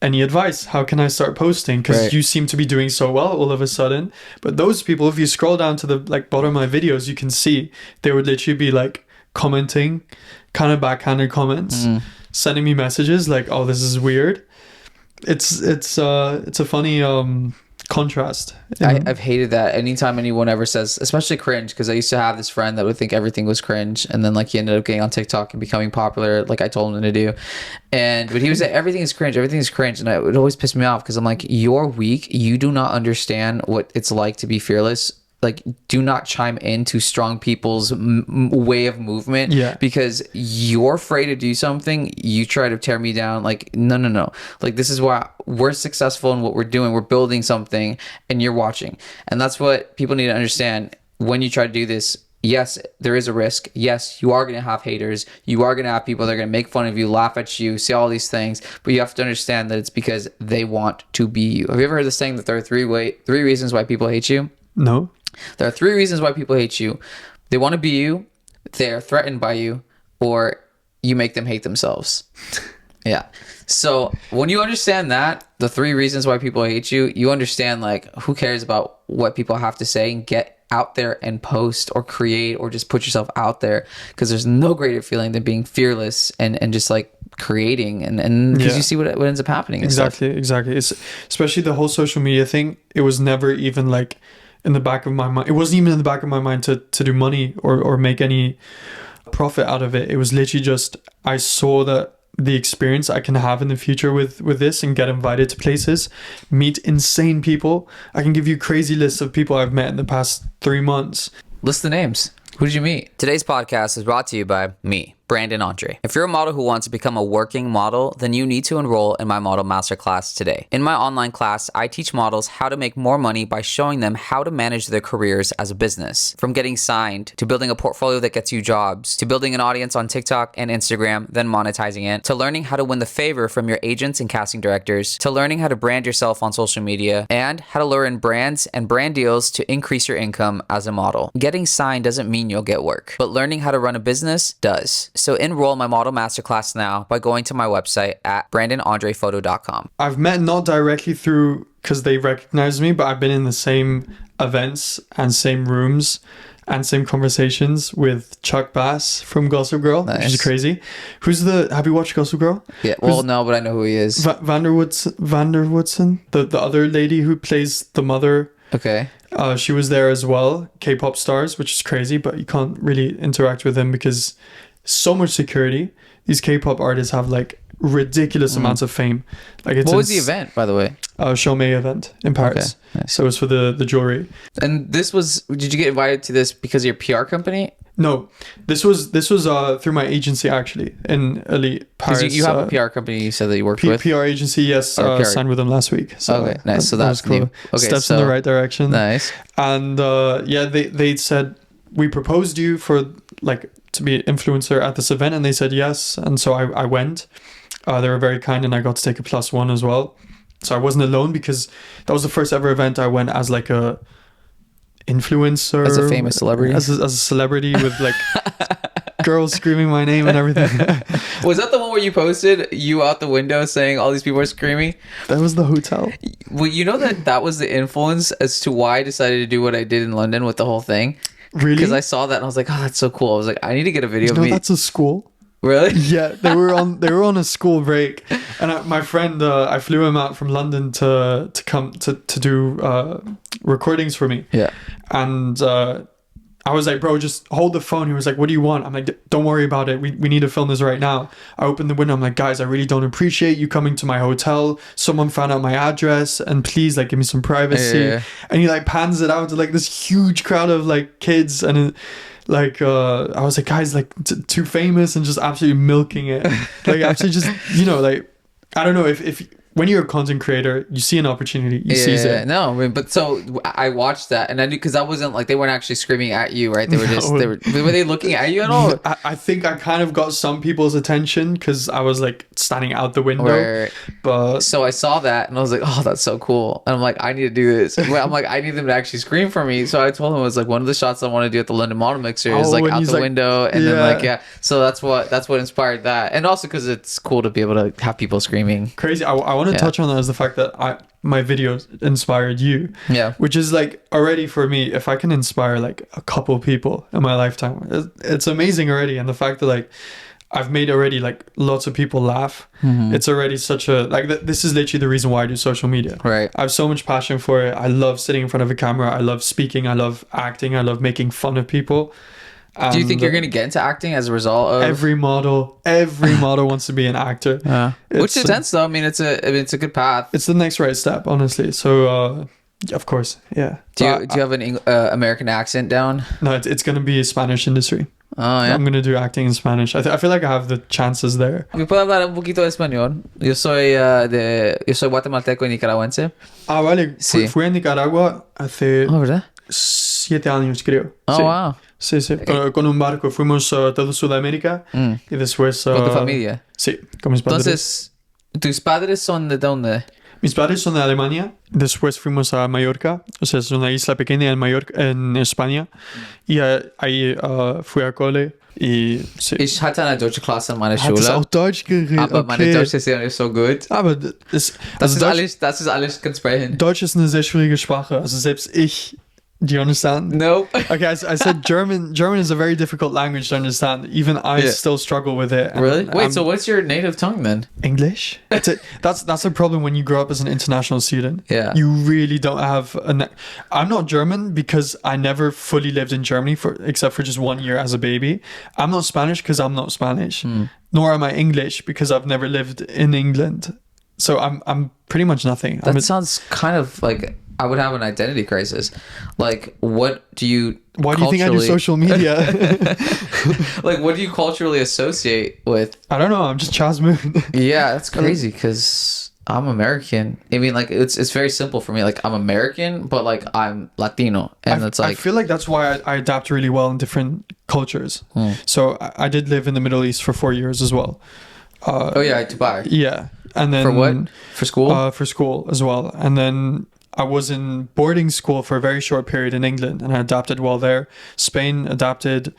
any advice. How can I start posting? Because you seem to be doing so well all of a sudden. But those people, if you scroll down to the like bottom of my videos, you can see they would literally be like commenting, kind of backhanded comments, sending me messages like, "Oh, this is weird." It's a funny contrast. I've hated that anytime anyone ever says, especially cringe, because I used to have this friend that would think everything was cringe, and then like he ended up getting on TikTok and becoming popular like I told him to do. But he was like, everything is cringe, and it would always piss me off, because I'm like, you're weak, you do not understand what it's like to be fearless. Like, do not chime into strong people's way of movement, because you're afraid to do something, you try to tear me down. Like, no. Like, this is why we're successful in what we're doing. We're building something, and you're watching. And that's what people need to understand when you try to do this. Yes, there is a risk. Yes, you are going to have haters. You are going to have people that are going to make fun of you, laugh at you, say all these things. But you have to understand that it's because they want to be you. Have you ever heard the saying that there are three reasons why people hate you? No. There are three reasons why people hate you. They want to be you, they're threatened by you, or you make them hate themselves. Yeah. So when you understand that, the three reasons why people hate you, you understand like, who cares about what people have to say, and get out there and post or create or just put yourself out there, because there's no greater feeling than being fearless and just like creating and because you see what ends up happening. Exactly. It's especially the whole social media thing. It was never even like in the back of my mind. It wasn't even in the back of my mind to do money or make any profit out of it. It was literally just, I saw that the experience I can have in the future with this and get invited to places, meet insane people. I can give you crazy lists of people I've met in the past 3 months. List the names. Who did you meet? Today's podcast is brought to you by me, Brandon Andre. If you're a model who wants to become a working model, then you need to enroll in my Model Masterclass today. In my online class, I teach models how to make more money by showing them how to manage their careers as a business. From getting signed, to building a portfolio that gets you jobs, to building an audience on TikTok and Instagram, then monetizing it, to learning how to win the favor from your agents and casting directors, to learning how to brand yourself on social media, and how to lure in brands and brand deals to increase your income as a model. Getting signed doesn't mean you'll get work, but learning how to run a business does. So enroll my Model Masterclass now by going to my website at brandonandrephoto.com. I've met not directly through because they recognize me, but I've been in the same events and same rooms and same conversations with Chuck Bass from Gossip Girl, which is crazy. Have you watched Gossip Girl? Yeah, well, no, but I know who he is. Vanderwoodson, the other lady who plays the mother. Okay. She was there as well. K-pop stars, which is crazy, but you can't really interact with them because so much security. These K-pop artists have like ridiculous amounts of fame. Like, it's what was the event, by the way? Show Me event in Paris. Okay, nice. So it was for the jewelry. And did you get invited to this because of your PR company? No, this was through my agency actually in Elite Paris. Because you have a PR company you said that you worked with? PR agency, yes. PR. Signed with them last week. So okay, nice. So that's cool. Okay, steps in the right direction. Nice. And they said, we proposed you for like to be an influencer at this event, and they said yes. And so I went. They were very kind, and I got to take a +1 as well. So I wasn't alone because that was the first ever event I went as like a influencer, as a famous celebrity, as a celebrity with like girls screaming my name and everything. Was that the one where you posted you out the window saying all these people are screaming? That was the hotel. Well, you know that was the influence as to why I decided to do what I did in London with the whole thing. Really? Because I saw that and I was like, oh, that's so cool. I was like, I need to get a video of me. That's a school. Really? Yeah, they were on a school break, and my friend, I flew him out from London to come to do recordings for me. Yeah. And I was like, bro, just hold the phone. He was like, what do you want? I'm like, don't worry about it. We need to film this right now. I opened the window. I'm like, guys, I really don't appreciate you coming to my hotel. Someone found out my address, and please, like, give me some privacy. Yeah. And he like pans it out to like this huge crowd of like kids, and like I was like, guys, like too famous, and just absolutely milking it. Like, absolutely just, like, I don't know if when you're a content creator, you see an opportunity, you seize it. No, I mean, but so I watched that, and I knew, because that wasn't like, they weren't actually screaming at you, right? They were were they looking at you at all? I think I kind of got some people's attention because I was like standing out the window. Right. But so I saw that and I was like, oh, that's so cool. And I'm like, I need to do this. I'm like, I need them to actually scream for me. So I told him it was like one of the shots I want to do at the London Model Mixer is like out the window, and then like so that's what inspired that, and also because it's cool to be able to have people screaming. Crazy. I want to touch on that as the fact that my videos inspired you. Yeah. Which is like, already for me, if I can inspire like a couple people in my lifetime, it's amazing already. And the fact that like I've made already like lots of people laugh. Mm-hmm. It's already such a like this is literally the reason why I do social media. Right. I have so much passion for it. I love sitting in front of a camera. I love speaking. I love acting. I love making fun of people. Do you think you're going to get into acting as a result of every model wants to be an actor? Which is sense though. I mean, it's a good path. It's the next right step, honestly. So of course, yeah. Do you have an American accent down? No, it's going to be a Spanish industry. Oh, yeah. I'm going to do acting in Spanish. I feel like I have the chances there. ¿Me puedo hablar un poquito de español? Yo soy guatemalteco y nicaragüense. Ah, vale. Sí. Fui a Nicaragua hace ¿verdad? 7 años, creo. Oh, sí. wow. Sí. Con un barco. Fuimos a todo Sudamérica y después... ¿Con tu familia? Sí, con mis padres. Entonces, ¿tus padres son de dónde? Mis padres son de Alemania. Después fuimos a Mallorca. O sea, es una isla pequeña en España. Y ahí fui a cole. Y sí. Ich hatte eine deutsche Klasse in meiner Schule. Hast du auch Deutsch geredet? Aber meine Deutsch ist ja nicht so gut. Aber das ist alles kann sprechen. Deutsch ist eine sehr schwierige Sprache. Also selbst ich Do you understand? Nope. Okay, I said German. German is a very difficult language to understand. Even I Yeah. still struggle with it. And Really? Wait, I'm- so what's your native tongue then? English? That's a problem when you grow up as an international student. Yeah. You really don't have I'm not German because I never fully lived in Germany except for just 1 year as a baby. I'm not Spanish because I'm not Spanish. Nor am I English because I've never lived in England. So I'm pretty much nothing. That sounds kind of like I would have an identity crisis. Like, what do you? Why do you think I do social media? Like, what do you culturally associate with? I don't know. I'm just Chazz Moon. Yeah, that's crazy because I'm American. I mean, like, it's very simple for me. Like, I'm American, but like I'm Latino, and it's like I feel like that's why I adapt really well in different cultures. So I did live in the Middle East for 4 years as well. oh yeah, Dubai. Yeah, and then For what? For school? For school as well, and then I was in boarding school for a very short period in England, and I adapted well there. Spain adapted.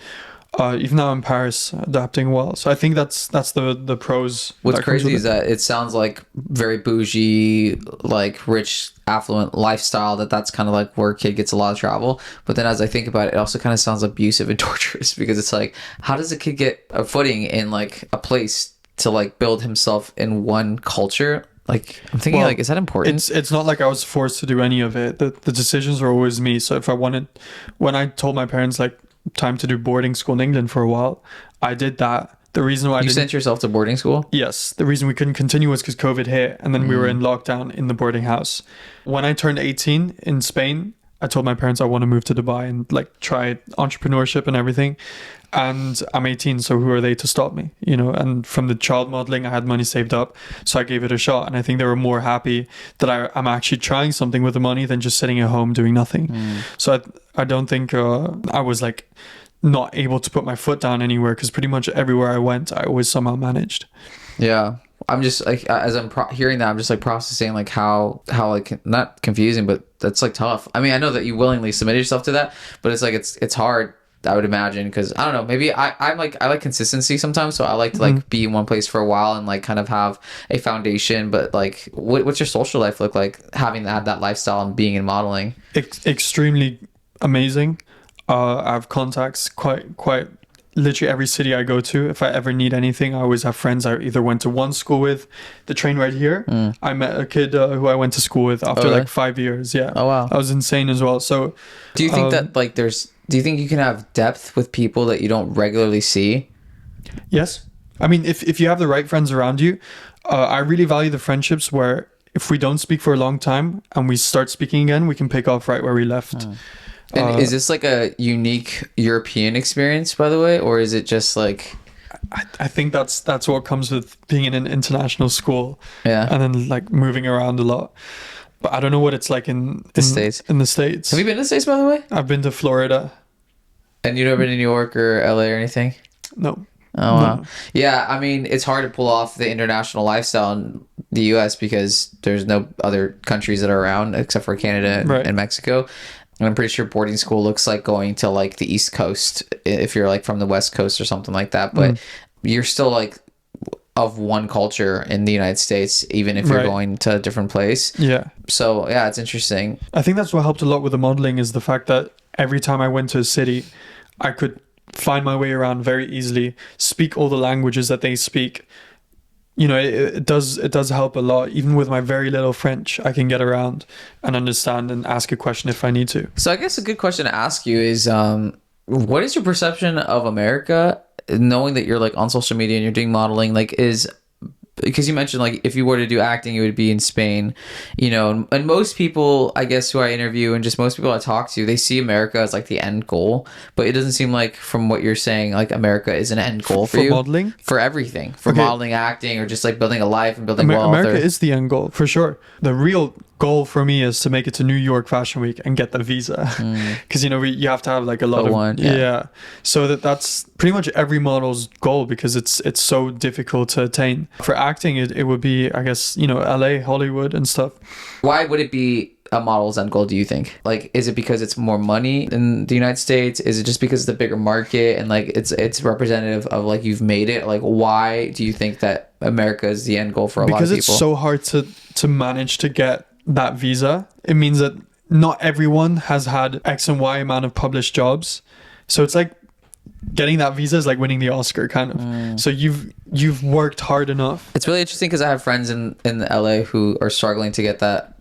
Even now in Paris, adapting well. So I think that's the pros. What's that comes crazy with is that it sounds like very bougie, like rich, affluent lifestyle. That's kind of like where a kid gets a lot of travel. But then as I think about it, it also kind of sounds abusive and torturous because it's like, how does a kid get a footing in like a place to like build himself in one culture? Like, I'm thinking, Well, like, is that important? It's not like I was forced to do any of it. The decisions were always me. So if I wanted, when I told my parents like time to do boarding school in England for a while, I did that. The reason why I You didn't, sent yourself to boarding school? yes, the reason we couldn't continue was because COVID hit, and then we were in lockdown in the boarding house. When I turned 18 in Spain, I told my parents I want to move to Dubai and like try entrepreneurship and everything. And I'm 18, so who are they to stop me? You know, and from the child modeling, I had money saved up, so I gave it a shot. And I think they were more happy that I'm actually trying something with the money than just sitting at home doing nothing. So I don't think I was like not able to put my foot down anywhere, because pretty much everywhere I went, I always somehow managed. Yeah. I'm just like, as I'm hearing that, I'm just like processing like how like not confusing, but that's like tough. I mean, I know that you willingly submitted yourself to that, but it's like it's hard, I would imagine, because I don't know, maybe I like consistency sometimes, so I like to like be in one place for a while and like kind of have a foundation. But like, what's your social life look like, having had that lifestyle and being in modeling? Extremely amazing. I have contacts quite literally every city I go to. If I ever need anything, I always have friends I either went to one school with. The train right here, I met a kid who I went to school with after really? like 5 years. Yeah. Oh, wow. That was insane as well. So Do you think that like do you think you can have depth with people that you don't regularly see? yes, I mean, if you have the right friends around you, I really value the friendships where if we don't speak for a long time and we start speaking again, we can pick off right where we left. And is this like a unique European experience, by the way, or is it just like? I think that's what comes with being in an international school. Yeah. And then like moving around a lot. But I don't know what it's like in the States. In the States. Have you been to the States, by the way? I've been to Florida. And you've never been to New York or LA or anything? No. Oh, wow. No. Yeah, I mean, it's hard to pull off the international lifestyle in the U.S. because there's no other countries that are around except for Canada Right. and Mexico. And I'm pretty sure boarding school looks like going to like the East Coast if you're like from the West Coast or something like that. But you're still like of one culture in the United States, even if you're Right. going to a different place. Yeah. So yeah, it's interesting. I think that's what helped a lot with the modeling is the fact that every time I went to a city, I could find my way around very easily, speak all the languages that they speak. You know, it does help a lot. Even with my very little French, I can get around and understand and ask a question if I need to. So I guess a good question to ask you is, what is your perception of America, knowing that you're like on social media and you're doing modeling? Like, is because you mentioned like if you were to do acting, it would be in Spain, you know, and most people, I guess, who I interview and just most people I talk to, they see America as like the end goal, but it doesn't seem like from what you're saying, like America is an end goal for you. Modeling? For everything, for Okay. modeling, acting, or just like building a life and building wealth. America or, is the end goal for sure. The real goal for me is to make it to New York Fashion Week and get the visa, because you know you have to have like a lot one, of yeah. So that's pretty much every model's goal because it's so difficult to attain. For acting, it would be, I guess, you know, LA, Hollywood, and stuff. Why would it be a model's end goal, do you think? Like, is it because it's more money in the United States? Is it just because it's a bigger market and like it's representative of like you've made it? Like, why do you think that America is the end goal for a lot of Because people? it's so hard to manage to get that visa. It means that not everyone has had X and Y amount of published jobs. So it's like getting that visa is like winning the Oscar kind of. So you've worked hard enough. It's really interesting because I have friends in LA who are struggling to get that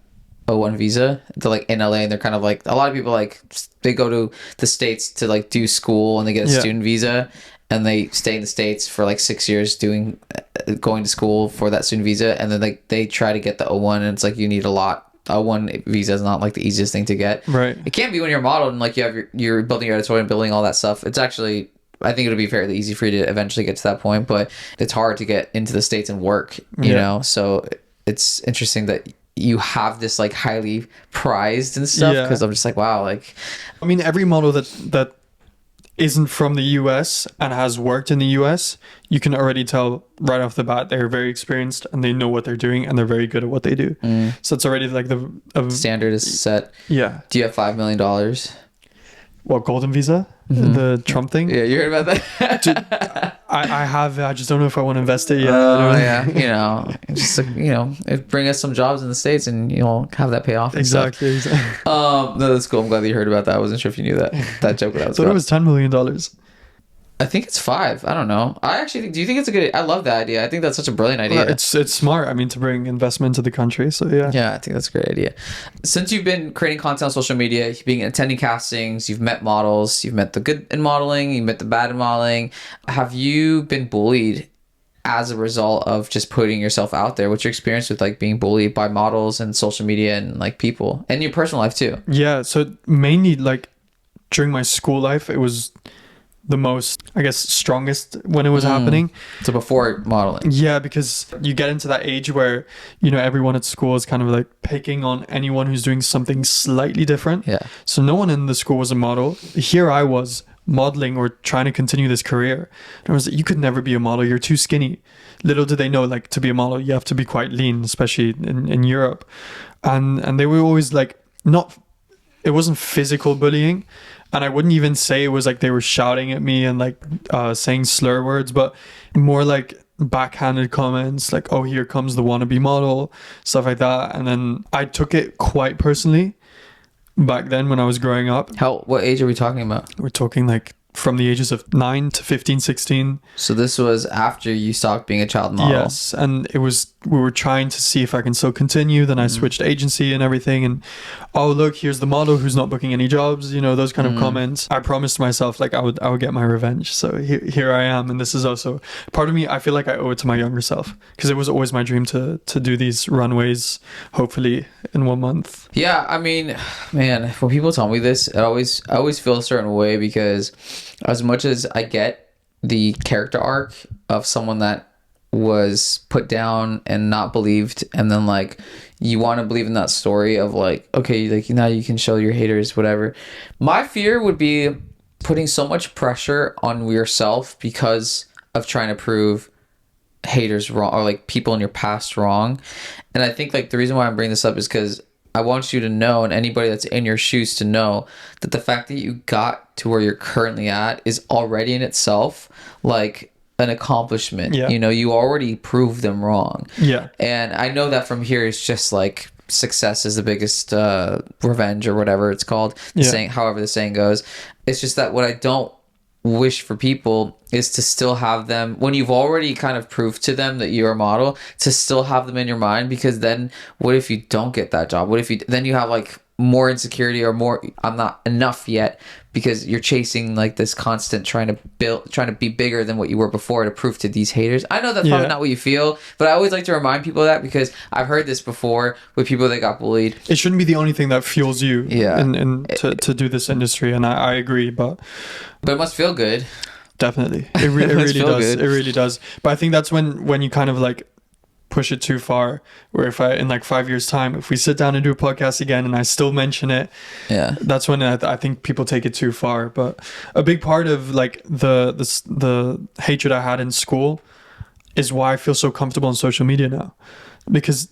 O1 visa. They're like in LA and they're kind of like, a lot of people like they go to the States to like do school and they get a student visa and they stay in the States for like 6 years going to school for that student visa, and then like they try to get the O1 and it's like you need a lot. O1 visa is not like the easiest thing to get. Right. It can be when you're a model and like you have you're building your editorial and building all that stuff. It's actually, I think it'll be fairly easy for you to eventually get to that point, but it's hard to get into the States and work, you know? So it's interesting that you have this like highly prized and stuff, because I'm just like, wow, like, I mean, every model that isn't from the US and has worked in the US, you can already tell right off the bat they're very experienced and they know what they're doing and they're very good at what they do. So it's already like the standard is set. Yeah. Do you have $5 million? What, golden visa? The Trump thing? Yeah, you heard about that? Dude, I have. I just don't know if I want to invest it yet. Yeah, you know, just you know, it bring us some jobs in the States, and you'll have that pay off. Exactly. No, that's cool. I'm glad that you heard about that. I wasn't sure if you knew that joke. That was. So it was $10 million. I think it's 5. I don't know. I actually think. Do you think it's a good? I love that idea. I think that's such a brilliant idea. It's smart. I mean, to bring investment to the country. So yeah. Yeah, I think that's a great idea. Since you've been creating content on social media, you've been attending castings, you've met models, you've met the good in modeling, you met the bad in modeling. Have you been bullied as a result of just putting yourself out there? What's your experience with like being bullied by models and social media and like people and your personal life too? Yeah. So mainly like during my school life, it was the most, I guess, strongest when it was happening. So before modeling. Yeah, because you get into that age where, you know, everyone at school is kind of like picking on anyone who's doing something slightly different. Yeah. So no one in the school was a model. Here I was modeling or trying to continue this career. And I was like, you could never be a model. You're too skinny. Little did they know, like, to be a model, you have to be quite lean, especially in Europe. And they were always like, it wasn't physical bullying. And I wouldn't even say it was like they were shouting at me and like saying slur words, but more like backhanded comments like, oh, here comes the wannabe model, stuff like that. And then I took it quite personally back then when I was growing up. What age are we talking about? We're talking like from the ages of 9 to 15, 16. So this was after you stopped being a child model. Yes, and we were trying to see if I can still continue. Then I switched agency and everything, and oh look, here's the model who's not booking any jobs, you know, those kind of comments. I promised myself like I would get my revenge. So here I am, and this is also part of me. I feel like I owe it to my younger self, because it was always my dream to do these runways, hopefully in 1 month. Yeah, I mean, man, when people tell me this, I always feel a certain way, because as much as I get the character arc of someone that was put down and not believed, and then like you want to believe in that story of like, okay, like now you can show your haters whatever. My fear would be putting so much pressure on yourself because of trying to prove haters wrong, or like people in your past wrong. And I think like the reason why I'm bringing this up is because I want you to know, and anybody that's in your shoes to know, that the fact that you got to where you're currently at is already in itself like an accomplishment. Yeah. You know, you already proved them wrong. Yeah. And I know that from here it's just like success is the biggest revenge, or whatever it's called. The saying, however the saying goes. It's just that what I don't wish for people is to still have them, when you've already kind of proved to them that you're a model, to still have them in your mind, because then what if you don't get that job? What if then you have like more insecurity, or more, I'm not enough yet, because you're chasing like this constant trying to be bigger than what you were before to prove to these haters. I know that's probably not what you feel, but I always like to remind people of that, because I've heard this before with people that got bullied. It shouldn't be the only thing that fuels you to do this industry, and I agree, but it must feel good. Definitely. It really does. Good. It really does. But I think that's when you kind of like push it too far, where if I, in like 5 years time, if we sit down and do a podcast again and I still mention it, that's when I think people take it too far. But a big part of like the hatred I had in school is why I feel so comfortable on social media now, because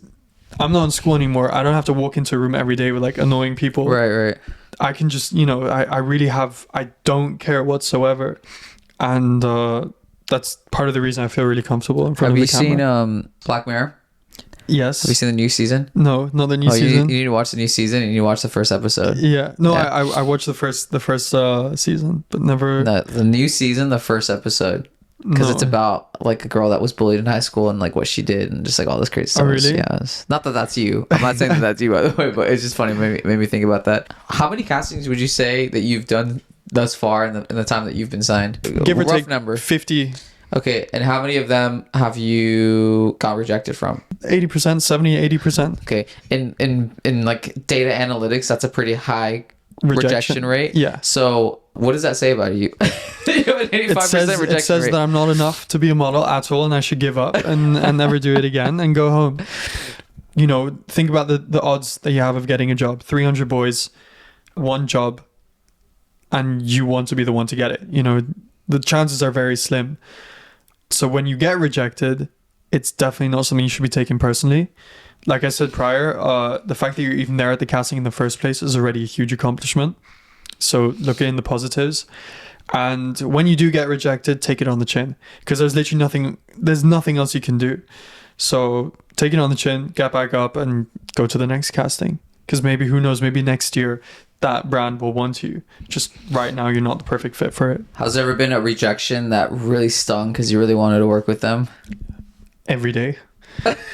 I'm not in school anymore. I don't have to walk into a room every day with like annoying people. Right. I can just, you know, I don't care whatsoever. And that's part of the reason I feel really comfortable in front of the camera. Have you seen Black Mirror? Yes. Have you seen the new season? No, not the new Oh, season. you need to watch the new season, and you need to watch the first episode. Yeah. No, Yeah. I watched the first season, but never. The new season, the first episode, because No. it's about like a girl that was bullied in high school and like what she did and just like all this crazy stuff. Oh, really? Yeah. Not that that's you. I'm not saying that that's you, by the way, but it's just funny. Made me think about that. How many castings would you say that you've done thus far in the time that you've been signed? Give or Rough take number. 50, Okay, and how many of them have you got rejected from? 80%, 70, 80%. Okay, in like data analytics, that's a pretty high rejection rate. Yeah. So what does that say about you? You have an 85% rejection It says rate. that I'm not enough to be a model at all, and I should give up and never do it again and go home. You know, think about the odds that you have of getting a job. 300 boys, one job, and you want to be the one to get it. You know, the chances are very slim. So when you get rejected, it's definitely not something you should be taking personally. Like I said prior, the fact that you're even there at the casting in the first place is already a huge accomplishment. So look in the positives. And when you do get rejected, take it on the chin, because there's literally nothing else you can do. So take it on the chin, get back up, and go to the next casting. Because maybe, who knows, maybe next year that brand will want you. Just right now, you're not the perfect fit for it. Has there ever been a rejection that really stung because you really wanted to work with them? Every day.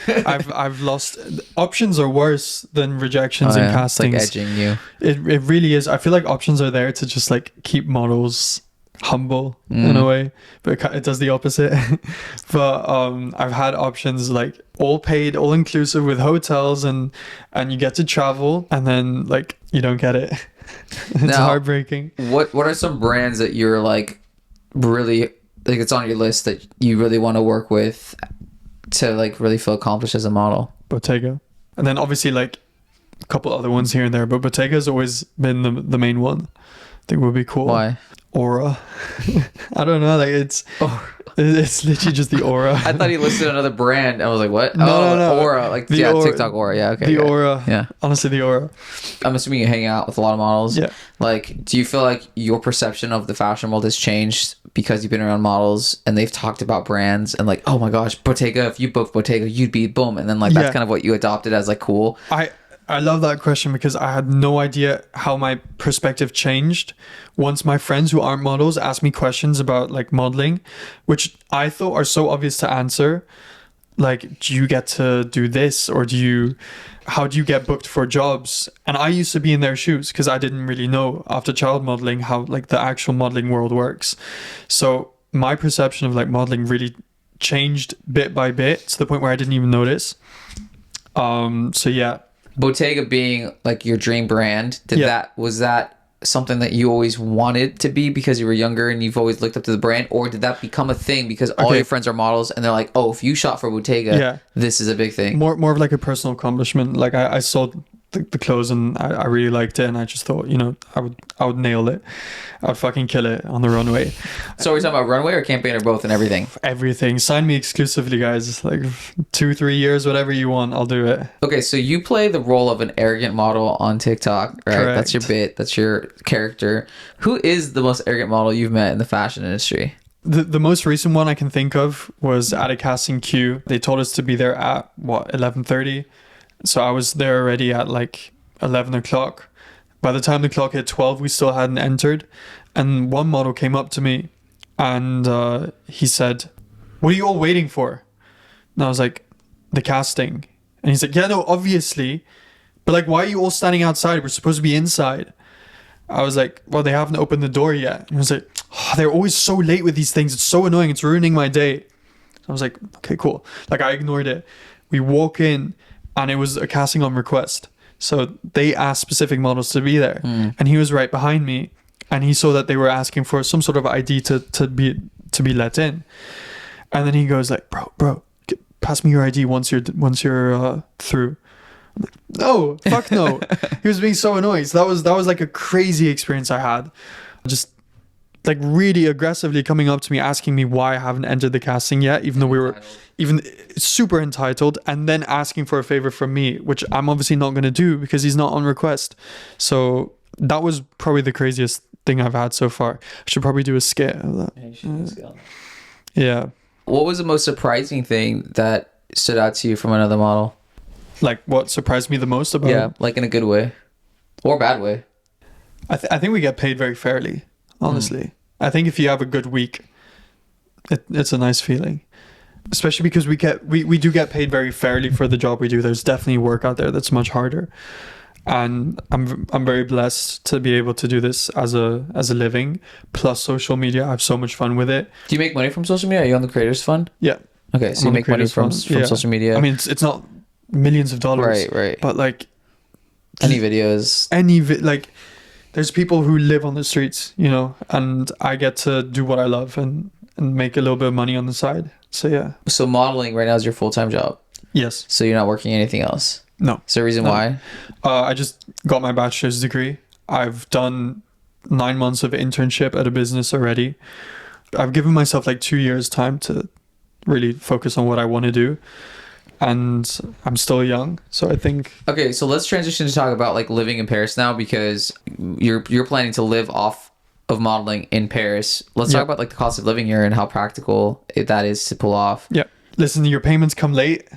I've lost. Options are worse than rejections in It's castings. like edging you. It really is. I feel like options are there to just like keep models humble in a way, but it does the opposite. But I've had options like all paid, all inclusive with hotels, and you get to travel, and then like you don't get it. It's Now, heartbreaking. What are some brands that you're like really like it's on your list that you really want to work with to like really feel accomplished as a model? Bottega, and then obviously like a couple other ones here and there, but Bottega's always been the main one. I think would be cool. Why? Aura. I don't know, like it's literally just the aura. I thought he listed another brand. I was like, what? No. Aura. Like, The yeah, Aura. TikTok Aura. Yeah, okay. The yeah. aura. Yeah. Honestly, the aura. I'm assuming you hang out with a lot of models. Yeah. Like, do you feel like your perception of the fashion world has changed because you've been around models and they've talked about brands and like, oh my gosh, Bottega, if you booked Bottega, you'd be boom. And then like, that's Yeah. kind of what you adopted as like cool. I love that question because I had no idea how my perspective changed once my friends who aren't models asked me questions about like modeling, which I thought are so obvious to answer. Like, do you get to do this, or how do you get booked for jobs? And I used to be in their shoes because I didn't really know after child modeling how like the actual modeling world works. So my perception of like modeling really changed bit by bit to the point where I didn't even notice. So yeah. Bottega being like your dream brand, was that something that you always wanted to be because you were younger and you've always looked up to the brand, or did that become a thing because all your friends are models and they're like, oh, if you shot for Bottega, this is a big thing? More of like a personal accomplishment. Like I saw the clothes and I really liked it, and I just thought, you know, I would nail it. I would fucking kill it on the runway. So we're talking about runway or campaign or both and everything? Everything. Sign me exclusively, guys. Like 2-3 years, whatever you want, I'll do it. Okay, so you play the role of an arrogant model on TikTok, right? Correct. That's your bit. That's your character. Who is the most arrogant model you've met in the fashion industry? The most recent one I can think of was at a casting queue. They told us to be there at 11:30. So I was there already at like 11 o'clock. By the time the clock hit 12, we still hadn't entered. And one model came up to me and he said, "What are you all waiting for?" And I was like, "The casting." And he's like, "Yeah, no, obviously. But like, why are you all standing outside? We're supposed to be inside." I was like, "Well, they haven't opened the door yet." And he was like, "Oh, they're always so late with these things. It's so annoying. It's ruining my day." I was like, "Okay, cool." Like, I ignored it. We walk in and it was a casting on request. So they asked specific models to be there. And he was right behind me. And he saw that they were asking for some sort of ID to be let in. And then he goes like, bro, pass me your ID once you're through. I'm like, no, fuck no. He was being so annoying. So that was like a crazy experience I had. Just like really aggressively coming up to me, asking me why I haven't entered the casting yet, even though we were even super entitled, and then asking for a favor from me, which I'm obviously not going to do because he's not on request. So that was probably the craziest thing I've had so far. I should probably do a skit of that. Yeah. What was the most surprising thing that stood out to you from another model? Like what surprised me the most about Yeah, like in a good way or bad way. I think we get paid very fairly, honestly. I think if you have a good week, it's a nice feeling. Especially because we do get paid very fairly for the job we do. There's definitely work out there that's much harder. And I'm very blessed to be able to do this as a living, plus social media. I have so much fun with it. Do you make money from social media? Are you on the Creators Fund? Yeah. Okay, so I'm you on the make money Creators from Fund. Yeah. social media. I mean, it's not millions of dollars. Right. But like Any videos. like there's people who live on the streets, you know, and I get to do what I love and make a little bit of money on the side. So yeah. So modeling right now is your full-time job. Yes. So you're not working anything else. No. Is there a reason No. why? I just got my bachelor's degree. I've done 9 months of internship at a business already. I've given myself like 2 years time to really focus on what I want to do. And I'm still young, so I think Okay, so let's transition to talk about like living in Paris now, because you're planning to live off of modeling in Paris. Let's Yeah. talk about like the cost of living here and how practical that is to pull off. yeah. Listen, your payments come late,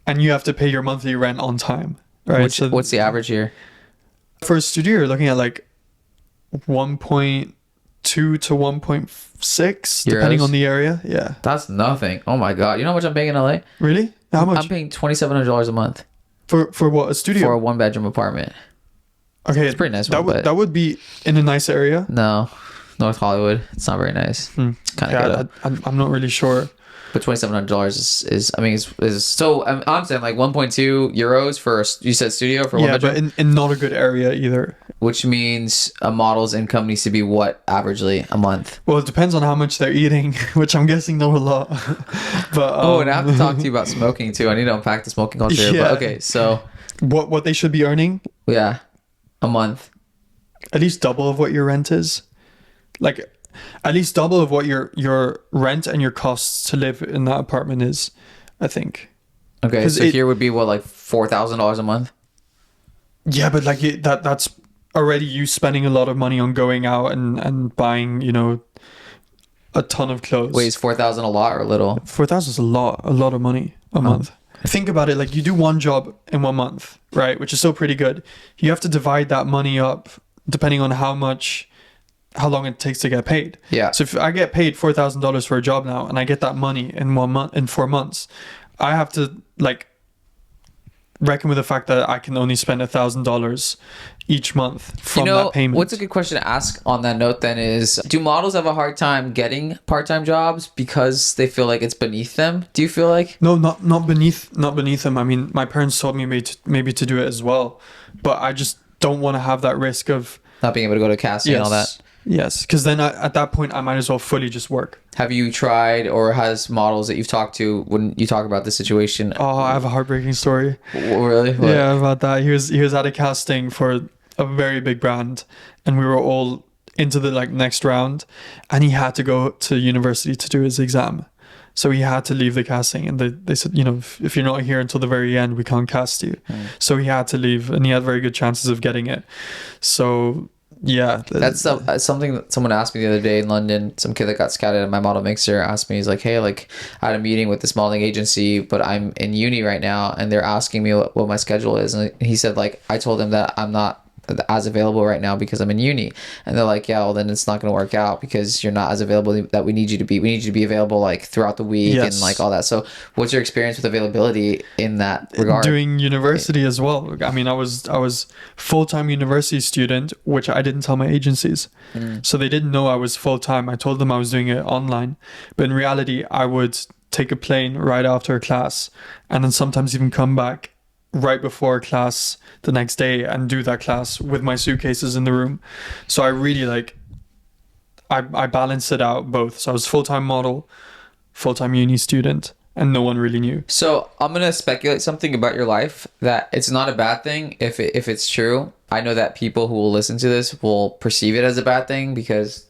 and you have to pay your monthly rent on time, right? What's the average here? For a studio, you're looking at like 1.2 to 1.6, depending Euros? on the area. Yeah. That's nothing. Oh my god! You know how much I'm paying in LA? Really? How much? I'm paying $2,700 a month For what? A studio? for a 1-bedroom apartment. Okay, It's a pretty nice that one, would but- that would be in a nice area. No, North Hollywood. It's not very nice. Kind of Yeah, good. I'm not really sure. But $2,700 is I mean is so I'm saying like 1.2 euros for you said studio for one Yeah, bedroom, but in not a good area either. which means a model's income needs to be what averagely a month. Well, it depends on how much they're eating, which I'm guessing not a lot. But Oh, and I have to talk to you about smoking too. I need to unpack the smoking culture. Here. Yeah. But okay, so what they should be earning, yeah, a month. at least double of what your rent is. Like at least double of what your rent and your costs to live in that apartment is, I think. Okay, 'Cause so it- here would be what, like $4,000 a month. Yeah, but like that's already you spending a lot of money on going out and buying, you know, a ton of clothes. Wait, is 4,000 a lot or a little? 4,000 is a lot of money a month. Think about it, like you do one job in 1 month, right? Which is still pretty good. You have to divide that money up depending on how long it takes to get paid. Yeah. So if I get paid $4,000 for a job now and I get that money in 1 month, in 4 months, I have to like reckon with the fact that I can only spend $1,000 each month from that payment. What's a good question to ask on that note then is, do models have a hard time getting part-time jobs because they feel like it's beneath them? Do you feel like? No, not beneath them. I mean, my parents told me maybe to do it as well, but I just don't want to have that risk of Not being able to go to casting and all that. Yes, because then at that point I might as well fully just work. Have you tried, or has models that you've talked to, when you talk about this situation? Oh, I have a heartbreaking story. Really? What? Yeah, about that. He was at a casting for a very big brand, and we were all into the like next round, and he had to go to university to do his exam. So he had to leave the casting, and they said, you know, if you're not here until the very end, we can't cast you. So he had to leave, and he had very good chances of getting it. So yeah, That's something that someone asked me the other day in London. Some kid that got scouted at my model mixer asked me, he's like, hey, like I had a meeting with this modeling agency, but I'm in uni right now, and they're asking me what my schedule is. And he said, like, I told him that I'm not as available right now because I'm in uni. And they're like, yeah, well then it's not going to work out because you're not as available that we need you to be. We need you to be available like throughout the week and like all that. So what's your experience with availability in that regard? Doing university as well. I mean, I was full-time university student, which I didn't tell my agencies. So they didn't know I was full-time. I told them I was doing it online. But in reality, I would take a plane right after a class and then sometimes even come back right before class the next day and do that class with my suitcases in the room. So I really I balanced it out both. So I was full-time model, full-time uni student, and no one really knew. So I'm gonna speculate something about your life that it's not a bad thing if it's true. I know that people who will listen to this will perceive it as a bad thing because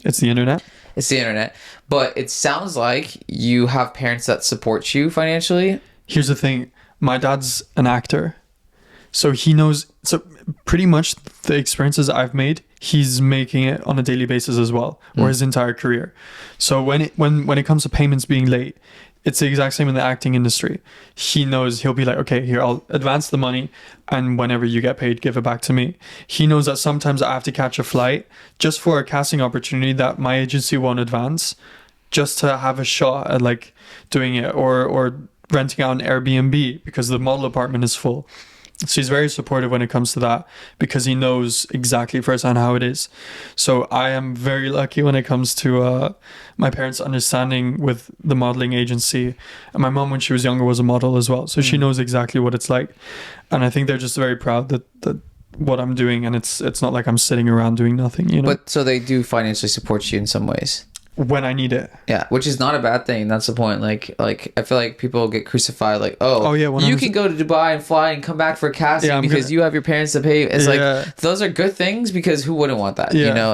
It's the internet. it's the internet. But it sounds like you have parents that support you financially. Here's the thing. My dad's an actor. So he knows, so pretty much the experiences I've made, he's making it on a daily basis as well, or his entire career. So when it comes to payments being late, it's the exact same in the acting industry. He knows, he'll be like, okay, here, I'll advance the money, and whenever you get paid, give it back to me. He knows that sometimes I have to catch a flight just for a casting opportunity that my agency won't advance, just to have a shot at like doing it, or renting out an Airbnb because the model apartment is full. So he's very supportive when it comes to that, because he knows exactly firsthand how it is. So I am very lucky when it comes to my parents' understanding with the modeling agency. And my mom, when she was younger, was a model as well. So she knows exactly what it's like. And I think they're just very proud that what I'm doing, and it's not like I'm sitting around doing nothing, you know. But so they do financially support you in some ways. When I need it. Yeah, which is not a bad thing. That's the point. Like I feel like people get crucified. Like, oh yeah, 100%. You can go to Dubai and fly and come back for a casting because you have your parents to pay. It's like those are good things, because who wouldn't want that? You know.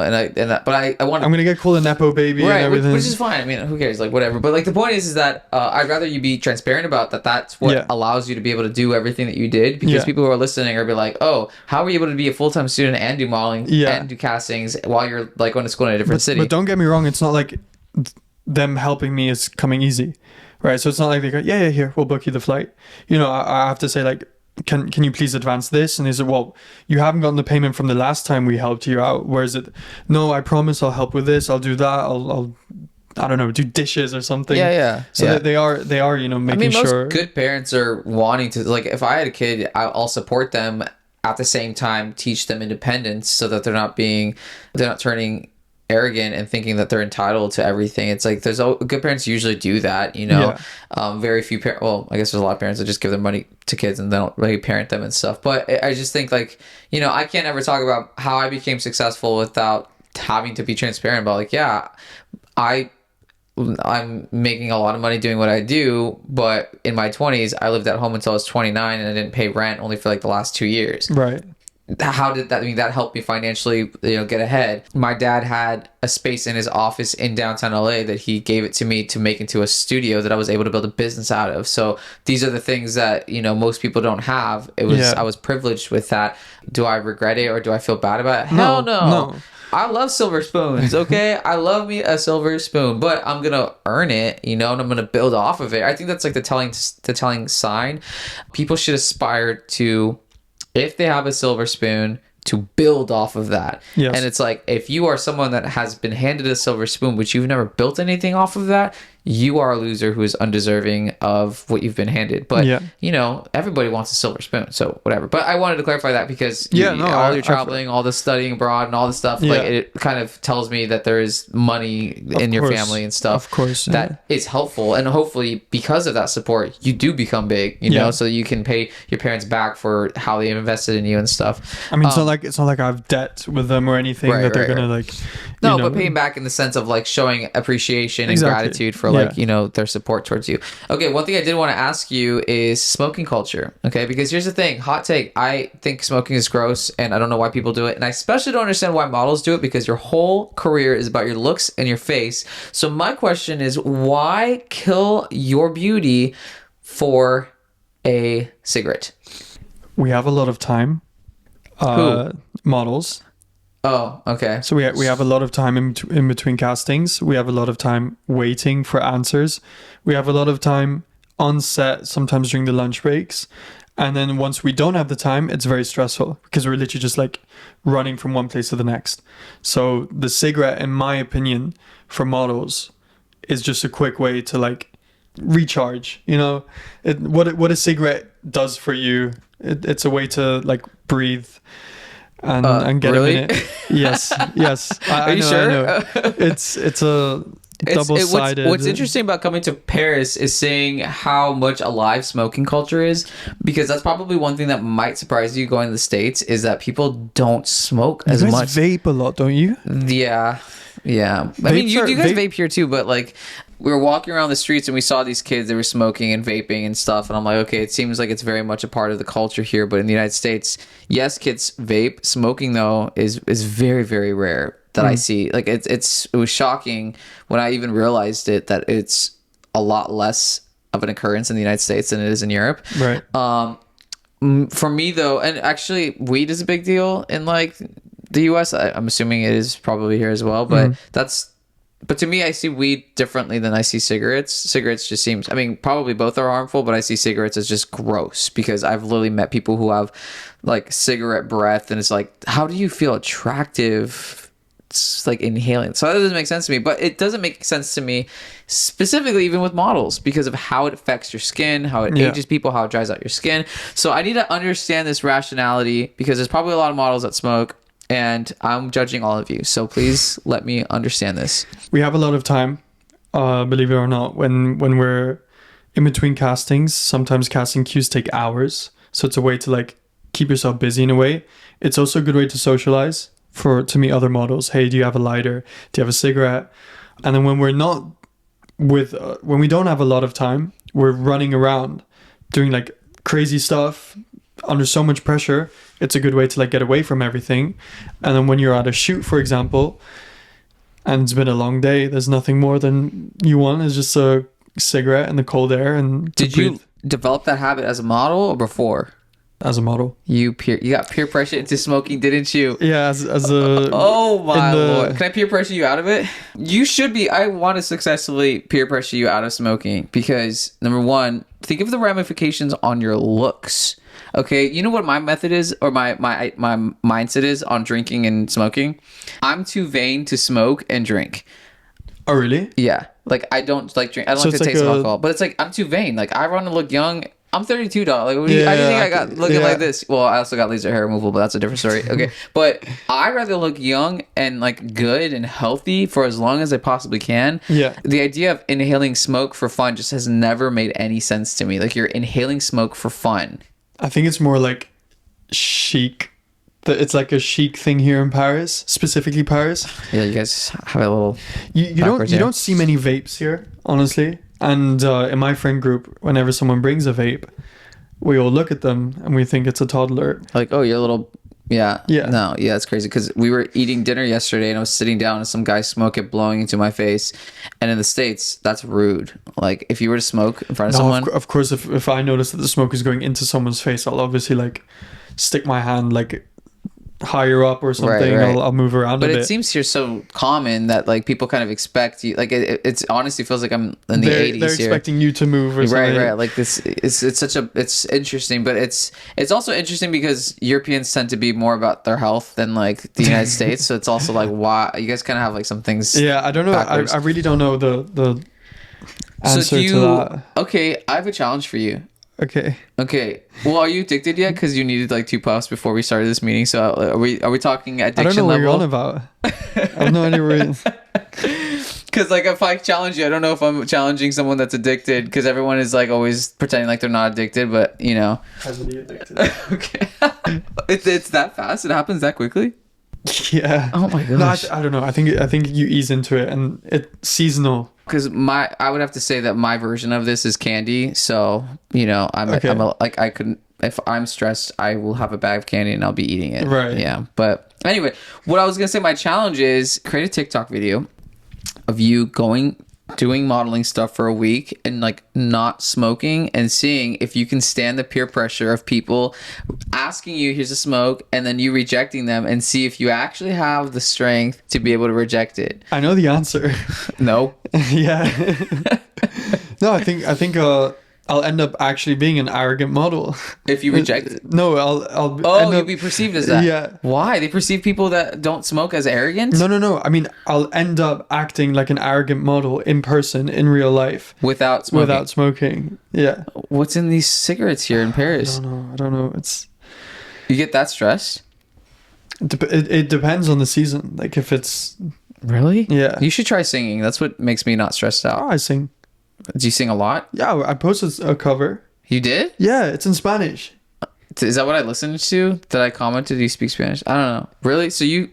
But I want. I'm gonna get called a nepo baby, right? And everything. Which is fine. I mean, who cares? Like whatever. But like the point is that I'd rather you be transparent about that. That's what allows you to be able to do everything that you did. Because people who are listening are be like, oh, how are you able to be a full-time student and do modeling and do castings while you're like going to school in a different city? But don't get me wrong. It's not like them helping me is coming easy, right? So it's not like they go, yeah, here, we'll book you the flight. You know, I have to say like, can you please advance this? And they said, well, you haven't gotten the payment from the last time we helped you out. Where is it? No, I promise I'll help with this. I'll do that. I'll I don't know, do dishes or something. So they are, you know, making sure. Most good parents are wanting to, like, if I had a kid, I'll support them at the same time, teach them independence so that they're not turning arrogant and thinking that they're entitled to everything. It's like good parents usually do that, you know. Very few parents, well, I guess there's a lot of parents that just give their money to kids and they don't really parent them and stuff. But I just think, like, you know, I can't ever talk about how I became successful without having to be transparent about, like, yeah, I'm making a lot of money doing what I do, but in my 20s I lived at home until I was 29 and I didn't pay rent only for like the last 2 years. Right. How did that, I mean, that helped me financially, you know, get ahead. My dad had a space in his office in downtown LA that he gave it to me to make into a studio that I was able to build a business out of. So these are the things that, you know, most people don't have. I was privileged with that. Do I regret it or do I feel bad about it? Hell no. I love silver spoons, okay? I love me a silver spoon, but I'm going to earn it, you know, and I'm going to build off of it. I think that's like the telling sign. People should aspire to, if they have a silver spoon, to build off of that. Yes. And it's like, if you are someone that has been handed a silver spoon, but you've never built anything off of that, you are a loser who is undeserving of what you've been handed. But, you know, everybody wants a silver spoon, so whatever. But I wanted to clarify that because all your traveling, all the studying abroad and all the stuff, like, it kind of tells me that there is money in your family and stuff. Of course. That is helpful. And hopefully, because of that support, you do become big, you know, so you can pay your parents back for how they invested in you and stuff. I mean, it's not like I have debt with them or anything that they're going to, like... No, but paying back in the sense of, like, showing appreciation and gratitude for, like, you know, their support towards you. Okay, one thing I did want to ask you is smoking culture, okay? Because here's the thing, hot take, I think smoking is gross, and I don't know why people do it, and I especially don't understand why models do it, because your whole career is about your looks and your face. So my question is, why kill your beauty for a cigarette? We have a lot of time. Who? Models. Oh, okay. So we have a lot of time in between castings. We have a lot of time waiting for answers. We have a lot of time on set, sometimes during the lunch breaks. And then once we don't have the time, it's very stressful because we're literally just like running from one place to the next. So the cigarette, in my opinion, for models is just a quick way to like recharge. You know, what a cigarette does for you. It's a way to like breathe. And get really? a minute. Yes. Are you sure? I know. It's a double-sided. What's interesting about coming to Paris is seeing how much alive smoking culture is, because that's probably one thing that might surprise you going to the States is that people don't smoke as much. You guys vape a lot, don't you? Yeah. I mean, you guys vape here too, but like, we were walking around the streets and we saw these kids that were smoking and vaping and stuff. And I'm like, okay, it seems like it's very much a part of the culture here. But in the United States, yes, kids vape. Smoking, though, is very, very rare that I see. Like, it was shocking when I even realized it, that it's a lot less of an occurrence in the United States than it is in Europe. Right. For me, though, and actually weed is a big deal in like the US. I'm assuming it is probably here as well, but but to me, I see weed differently than I see cigarettes. Cigarettes just seems, I mean, probably both are harmful, but I see cigarettes as just gross because I've literally met people who have like cigarette breath, and it's like, how do you feel attractive? It's like inhaling. So that doesn't make sense to me, but it doesn't make sense to me specifically even with models because of how it affects your skin, how it ages people, how it dries out your skin. So I need to understand this rationality because there's probably a lot of models that smoke. And I'm judging all of you, so please let me understand this. We have a lot of time, believe it or not, when we're in between castings. Sometimes casting queues take hours, so it's a way to like keep yourself busy in a way. It's also a good way to socialize, to meet other models. Hey, do you have a lighter? Do you have a cigarette? And then when we're not when we don't have a lot of time, we're running around doing like crazy stuff under so much pressure. It's a good way to like get away from everything. And then when you're at a shoot, for example, and it's been a long day, there's nothing more than you want is just a cigarette in the cold air. And did you develop that habit as a model or before? As a model. You got peer pressure into smoking, didn't you? Yeah, as a oh my lord. Can I peer pressure you out of it? You should be. I want to successfully peer pressure you out of smoking because number one, think of the ramifications on your looks. Okay, you know what my method is, or my mindset is on drinking and smoking? I'm too vain to smoke and drink. Oh, really? Yeah. Like, I don't like drink. I don't like the taste of alcohol. But it's like, I'm too vain. Like, I want to look young. I'm 32, dog. Like, how do you think I got looking like this? Well, I also got laser hair removal, but that's a different story. Okay. But I'd rather look young and, like, good and healthy for as long as I possibly can. Yeah. The idea of inhaling smoke for fun just has never made any sense to me. Like, you're inhaling smoke for fun. I think it's more like chic. It's like a chic thing here in Paris, specifically Paris. Yeah, you guys have a little. You don't see many vapes here, honestly. And in my friend group, whenever someone brings a vape, we all look at them and we think it's a toddler. Like, oh, you're a little. Yeah. Yeah. No, yeah, it's crazy because we were eating dinner yesterday and I was sitting down and some guy smoke kept blowing into my face. And in the States, that's rude. Like, if you were to smoke in front of someone. Of course, if I notice that the smoke is going into someone's face, I'll obviously like stick my hand like higher up or something. Right. I'll move around a bit. But it seems here so common that like people kind of expect you. Like it honestly feels like I'm in the 80s they're here. expecting you to move or something. Right. Like this, it's interesting, but it's also interesting because Europeans tend to be more about their health than like the United States. So it's also like, why you guys kind of have like some things. Yeah, I don't know. I really don't know the answer to that. Okay, I have a challenge for you. Okay. Well, are you addicted yet? Because you needed like 2 puffs before we started this meeting. So are we talking addiction level? I don't know what you're on about. I have no idea where. Because like if I challenge you, I don't know if I'm challenging someone that's addicted. Because everyone is like always pretending like they're not addicted, but you know. Heavily addicted. Okay. It's that fast. It happens that quickly. Yeah. Oh my gosh. No, I don't know. I think you ease into it, and it's seasonal. Because I would have to say that my version of this is candy. So you know, if I'm stressed, I will have a bag of candy and I'll be eating it. Right. Yeah. But anyway, what I was gonna say, my challenge is create a TikTok video of you doing modeling stuff for a week and like not smoking and seeing if you can stand the peer pressure of people asking you here's a smoke and then you rejecting them and see if you actually have the strength to be able to reject it. I know the answer. No. Yeah. No, I think I'll end up actually being an arrogant model. If you reject it? No, I'll you'll be perceived as that. Yeah. Why? They perceive people that don't smoke as arrogant? No. I mean, I'll end up acting like an arrogant model in person, in real life. Without smoking? Yeah. What's in these cigarettes here in Paris? I don't know. It's... You get that stressed? It depends on the season. Like if it's... Really? Yeah. You should try singing. That's what makes me not stressed out. Oh, I sing. Do you sing a lot? Yeah, I posted a cover. You did? Yeah, it's in Spanish. Is that what I listened to? That I commented? Do you speak Spanish? I don't know. Really? So you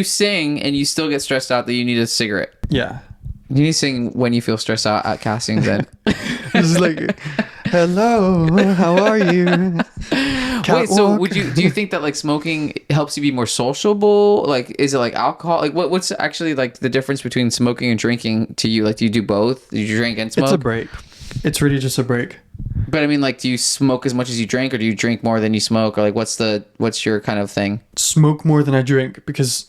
sing and you still get stressed out that you need a cigarette? Yeah. You need to sing when you feel stressed out at castings then. It's like, hello, how are you? Wait, so do you think that like smoking helps you be more sociable? Like, is it like alcohol? Like what's actually like the difference between smoking and drinking to you? Like, do you do both? Do you drink and smoke? It's a break. It's really just a break. But I mean, like, do you smoke as much as you drink, or do you drink more than you smoke, or like, what's your kind of thing? Smoke more than I drink because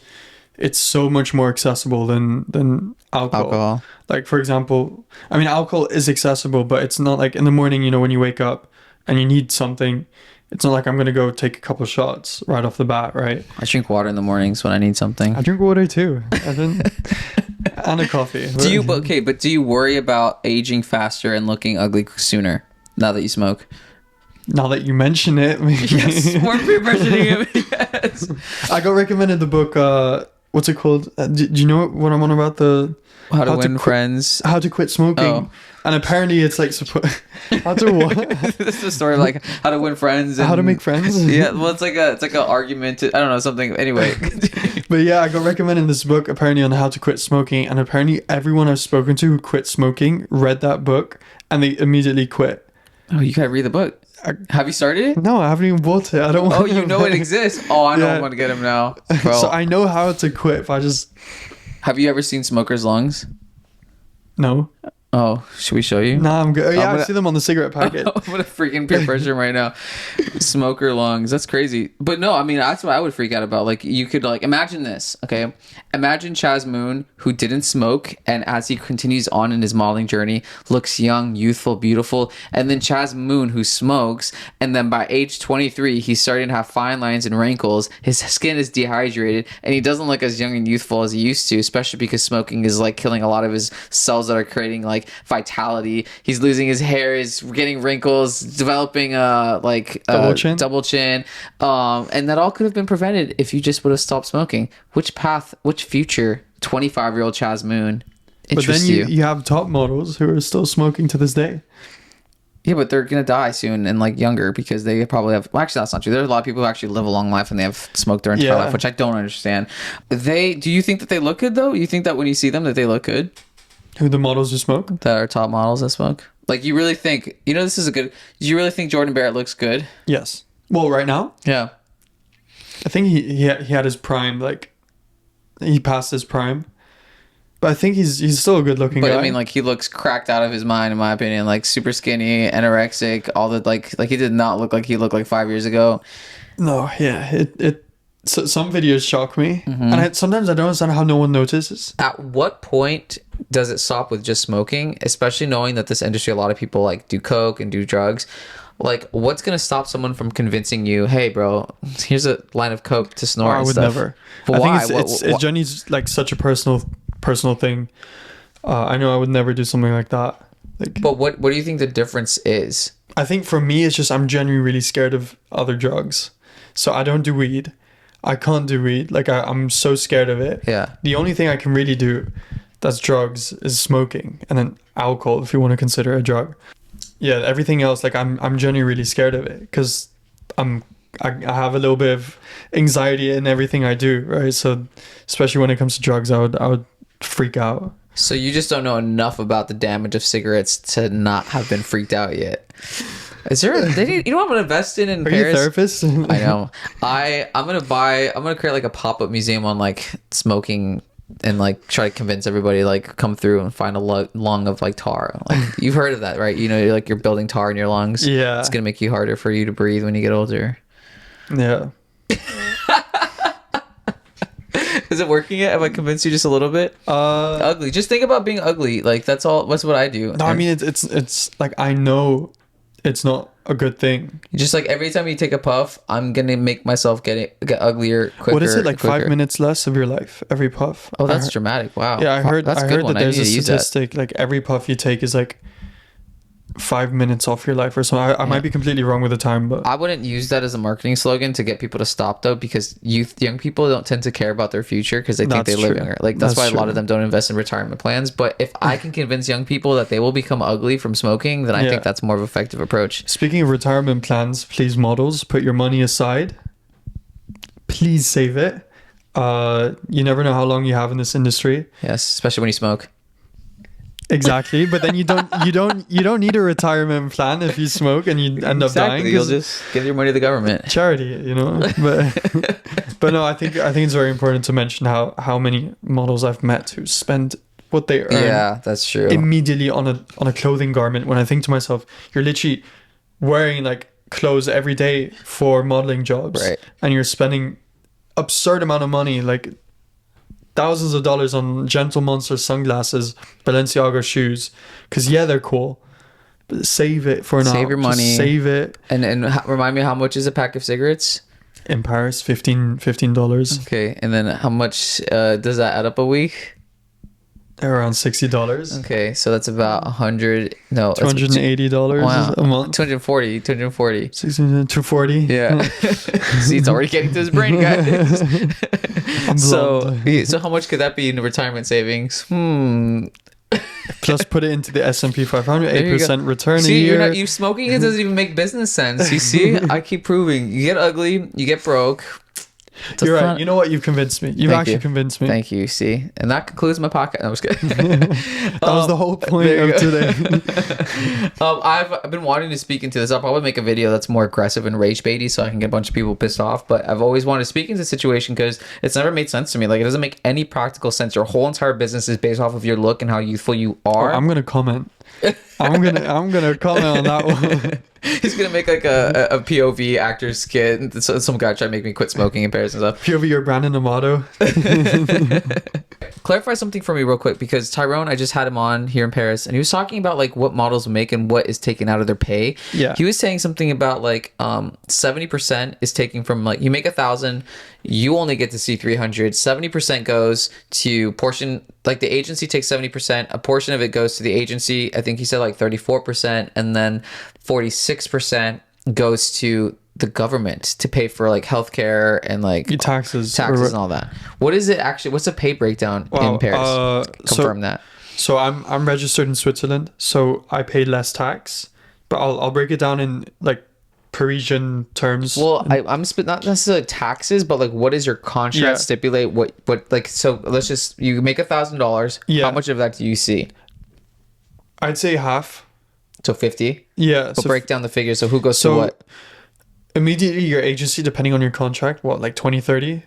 it's so much more accessible than alcohol. Like, for example, I mean, alcohol is accessible, but it's not like in the morning, you know, when you wake up and you need something, it's not like I'm going to go take a couple shots right off the bat, right? I drink water in the mornings when I need something. I drink water too. And a coffee. But do you worry about aging faster and looking ugly sooner now that you smoke? Now that you mention it. Yes, more peer pressuring it. Yes. I got recommended the book, what's it called? Do you know what I'm on about? How to Win Friends. How to Quit Smoking. Oh. And apparently it's like how to what? This is a story of like how to win friends and how to make friends. Yeah, well, it's like an argument. I don't know, something. Anyway. But yeah, I got recommended this book apparently on how to quit smoking, and apparently everyone I've spoken to who quit smoking read that book and they immediately quit. Oh, you gotta read the book. Have you started it? No, I haven't even bought it. I don't want. Oh, you know it exists. Oh, I know. Yeah. I'm gonna get him now. Bro. So I know how to quit. If I just Have you ever seen Smoker's Lungs? no. Oh, should we show you? Nah, I'm good. Yeah, I'm I see them on the cigarette packet. I'm gonna freaking peer pressure him right now. Smoker lungs. That's crazy. But no, I mean, that's what I would freak out about. Like, you could, like, imagine this, okay? Imagine Chazz Moon, who didn't smoke, and as he continues on in his modeling journey, looks young, youthful, beautiful. And then Chazz Moon, who smokes, and then by age 23, he's starting to have fine lines and wrinkles. His skin is dehydrated, and he doesn't look as young and youthful as he used to, especially because smoking is, like, killing a lot of his cells that are creating, like, vitality. He's losing his hair, is getting wrinkles, developing double chin. And that all could have been prevented if you just would have stopped smoking. Which future 25-year-old Chazz Moon But interests then you have top models who are still smoking to this day. Yeah, but they're gonna die soon and like younger because they probably have. Well, actually, that's not true. There's a lot of people who actually live a long life and they have smoked their entire life, which I don't understand. Do you think that they look good though? You think that when you see them that they look good? Who, the models who smoke? That are top models that smoke? Like, you really think, this is a good, do you really think Jordan Barrett looks good? Yes. Well, right now? Yeah. I think he had his prime, like, he passed his prime. But I think he's still a good looking guy. But I mean, like, he looks cracked out of his mind, in my opinion. Like, super skinny, anorexic, all the, like he did not look like he looked like 5 years ago. No, yeah. So some videos shock me. Mm-hmm. And sometimes I don't understand how no one notices. At what point does it stop with just smoking? Especially knowing that this industry, a lot of people, like, do coke and do drugs. Like, what's going to stop someone from convincing you, hey, bro, here's a line of coke to snort and stuff? I would never. But I why? think it's Jenny's, like, such a personal thing. I know I would never do something like that. Like, but what do you think the difference is? I think for me, it's just I'm genuinely really scared of other drugs. So I don't do weed. I can't do weed. Like, I'm so scared of it. Yeah. The only thing I can really do that's drugs is smoking, and then alcohol, if you want to consider a drug. Yeah, everything else, like, I'm genuinely really scared of it because I have a little bit of anxiety in everything I do, right? So especially when it comes to drugs, I would freak out. So you just don't know enough about the damage of cigarettes to not have been freaked out yet. Is there? You know what I'm gonna invest in Paris? Are you a therapist? I know. I'm gonna create like a pop-up museum on like smoking and like try to convince everybody like come through and find a lung of like tar. Like, you've heard of that, right? Like you're building tar in your lungs. Yeah. It's gonna make you harder for you to breathe when you get older. Yeah. Is it working yet? Have I convinced you just a little bit? Ugly. Just think about being ugly. Like, that's all. That's what I do. No, I mean it's like, I know it's not a good thing. Just like every time you take a puff, I'm gonna make myself get uglier quicker. What is it, like quicker. 5 minutes less of your life every puff? Oh, that's dramatic. Wow. Yeah, I heard that's a good one. that there's I a need to use that. statistic like every puff you take is like 5 minutes off your life or something. I might be completely wrong with the time, but I wouldn't use that as a marketing slogan to get people to stop though, because young people don't tend to care about their future because they think they live younger. Like, that's why a lot of them don't invest in retirement plans. But if I can convince young people that they will become ugly from smoking, then I think that's more of an effective approach. Speaking of retirement plans, please, models, put your money aside. Please save it. You never know how long you have in this industry. Yes, especially when you smoke. Exactly, but then you don't need a retirement plan if you smoke and you end up dying. You'll just give your money to the government. Charity, but no, I think it's very important to mention how many models I've met who spend what they earn Yeah, that's true. immediately on a clothing garment. When I think to myself, you're literally wearing like clothes every day for modeling jobs, Right. and you're spending absurd amount of money, like thousands of dollars on Gentle Monster sunglasses, Balenciaga shoes, because yeah, they're cool, but save it for now. Save your money. Just save it. And remind me, how much is a pack of cigarettes? In Paris, $15. Okay, and then how much does that add up a week? They're around $60. Okay, so that's about 100. No, that's $280 wow, a month. 240. 240. Yeah. See, it's already getting to his brain, guys. I'm So blunt. how much could that be in retirement savings? Plus put it into the S&P 500, There you 8% return a See, year. you smoking it doesn't even make business sense. You see, I keep proving. You get ugly, you get broke. It's a You're fun- right. You know what? You've convinced me. You've Thank actually you. convinced me. Thank you. See, and that concludes my podcast. No, I'm just kidding. That was the whole point there you of go. today. I've been wanting to speak into this. I'll probably make a video that's more aggressive and rage baity, so I can get a bunch of people pissed off. But I've always wanted to speak into the situation because it's never made sense to me. Like, it doesn't make any practical sense. Your whole entire business is based off of your look and how youthful you are. I'm gonna comment. I'm gonna comment on that one. He's gonna make like a POV actor skit. Some guy tried to make me quit smoking in Paris and stuff. POV, your Brandon Amato. Clarify something for me real quick, because Tyrone, I just had him on here in Paris, and he was talking about like what models make and what is taken out of their pay. Yeah. He was saying something about like 70% is taken from, like, you make 1,000, you only get to see 300. 70% goes to portion, like the agency takes 70%, a portion of it goes to the agency. I think he said like 34%, and then 46% goes to the government to pay for like healthcare and like Your taxes. and all that. What is it actually? What's the pay breakdown in Paris? Confirm that. So I'm registered in Switzerland, so I pay less tax, but I'll break it down in like Parisian terms. Well, I'm not necessarily taxes, but like, what does your contract Yeah. stipulate? What like? So let's just, you make $1,000. Yeah. How much of that do you see? I'd say half. So 50. Yeah. So break down the figures. So who goes to so what? immediately your agency, depending on your contract, what, like 20-30%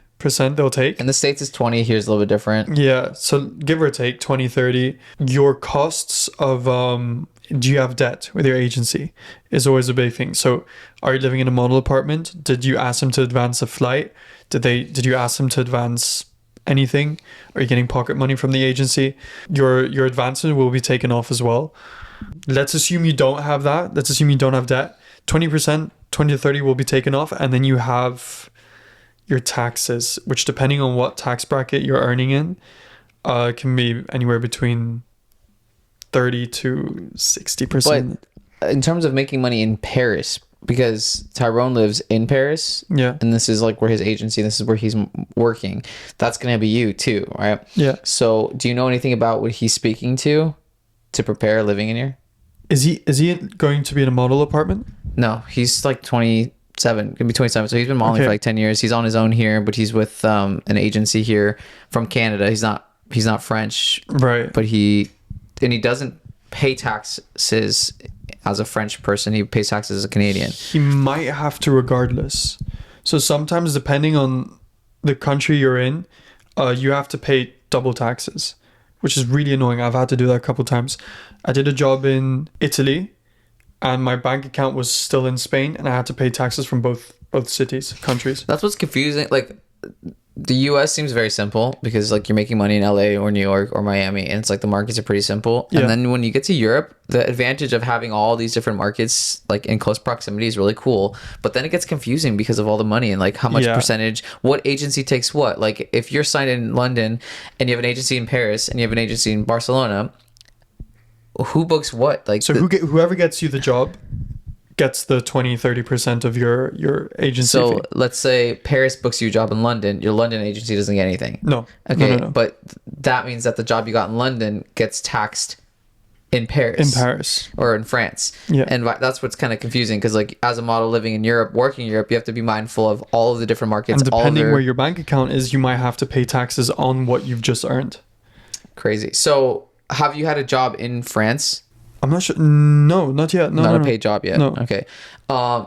they'll take. In the States, it's 20. Here's a little bit different. Yeah, so give or take 20-30. Your costs of do you have debt with your agency is always a big thing. So are you living in a model apartment? Did you ask them to advance a flight? Did you ask them to advance anything? Are you getting pocket money from the agency? Your advances will be taken off as well. Let's assume you don't have that. Let's assume you don't have debt. 20%, 20 to 30 will be taken off, and then you have your taxes, which depending on what tax bracket you're earning in, can be anywhere between 30 to 60%. But in terms of making money in Paris, because Tyrone lives in Paris, Yeah. and this is like where his agency, this is where he's working, that's going to be you too, right? Yeah. So do you know anything about what he's speaking to prepare living in here? Is he going to be in a model apartment? No, he's like 27, gonna be 27. So he's been modeling Okay. for like 10 years. He's on his own here, but he's with an agency here from Canada. He's not French, Right. but he doesn't pay taxes as a French person. He pays taxes as a Canadian. He might have to regardless. So sometimes depending on the country you're in, you have to pay double taxes, which is really annoying. I've had to do that a couple times. I did a job in Italy and my bank account was still in Spain and I had to pay taxes from both countries. That's what's confusing. Like, the US seems very simple because like you're making money in LA or New York or Miami, and it's like the markets are pretty simple. Yeah. And then when you get to Europe, the advantage of having all these different markets like in close proximity is really cool. But then it gets confusing because of all the money and like how much Yeah. percentage, what agency takes what. Like if you're signed in London and you have an agency in Paris and you have an agency in Barcelona, who books what? Like, So whoever gets you the job gets the 20-30% of your agency so fee. let's say Paris books you a job in London, your London agency doesn't get anything. No. Okay, No. but that means that the job you got in London gets taxed in Paris. In Paris. Or in France. Yeah. And that's what's kind of confusing because like as a model living in Europe, working in Europe, you have to be mindful of all of the different markets. And depending where your bank account is, you might have to pay taxes on what you've just earned. Crazy. So have you had a job in France? I'm not sure. No, not yet. No, Not no, a no. paid job yet. No. Okay.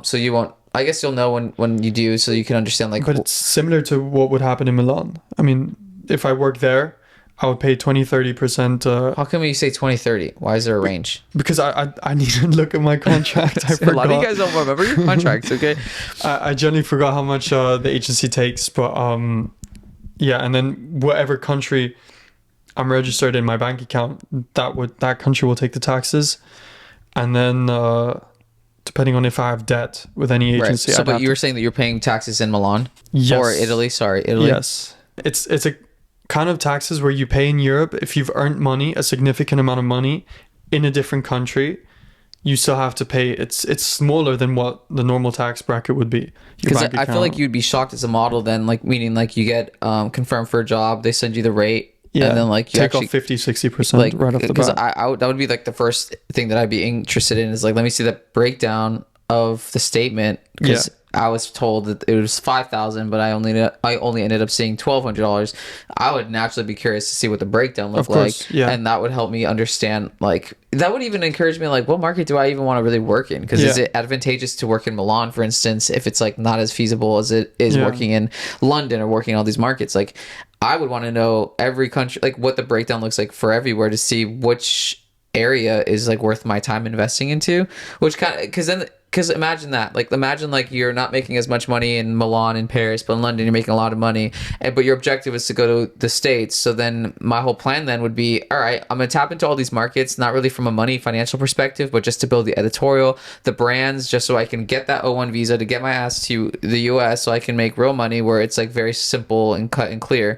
So you won't, I guess you'll know when you do, so you can understand like But it's similar to what would happen in Milan. I mean, if I work there, I would pay 20-30%. How come you say 2030? Why is there a range? Because I need to look at my contract. I A forgot. lot of you guys don't remember your contracts, okay? I generally forgot how much the agency takes, but yeah, and then whatever country I'm registered in my bank account, that country will take the taxes, and then depending on if I have debt with any Right. agency. So, I'd but have you were saying that you're paying taxes in Milan? Yes. Or Italy? Sorry, Italy. Yes, it's a kind of taxes where you pay in Europe if you've earned money, a significant amount of money in a different country. You still have to pay. It's smaller than what the normal tax bracket would be. Because I feel like you'd be shocked as a model then, like meaning like you get confirmed for a job, they send you the rate, and then like you take actually off 50-60% like right off the because bat. that would be like the first thing that I'd be interested in is like let me see the breakdown of the statement because I was told that it was 5,000, but I only ended up seeing $1,200. I would naturally be curious to see what the breakdown looked like, and that would help me understand. Like that would even encourage me. Like, what market do I even want to really work in? Because is it advantageous to work in Milan, for instance, if it's like not as feasible as it is working in London or working in all these markets? Like, I would want to know every country, like what the breakdown looks like for everywhere to see which area is like worth my time investing into. Which kind of because imagine that, like imagine like you're not making as much money in Milan and Paris, but in London you're making a lot of money, but your objective is to go to the States. So then my whole plan then would be, all right, I'm gonna tap into all these markets, not really from a money financial perspective, but just to build the editorial, the brands, just so I can get that O1 visa to get my ass to the US, so I can make real money where it's like very simple and cut and clear.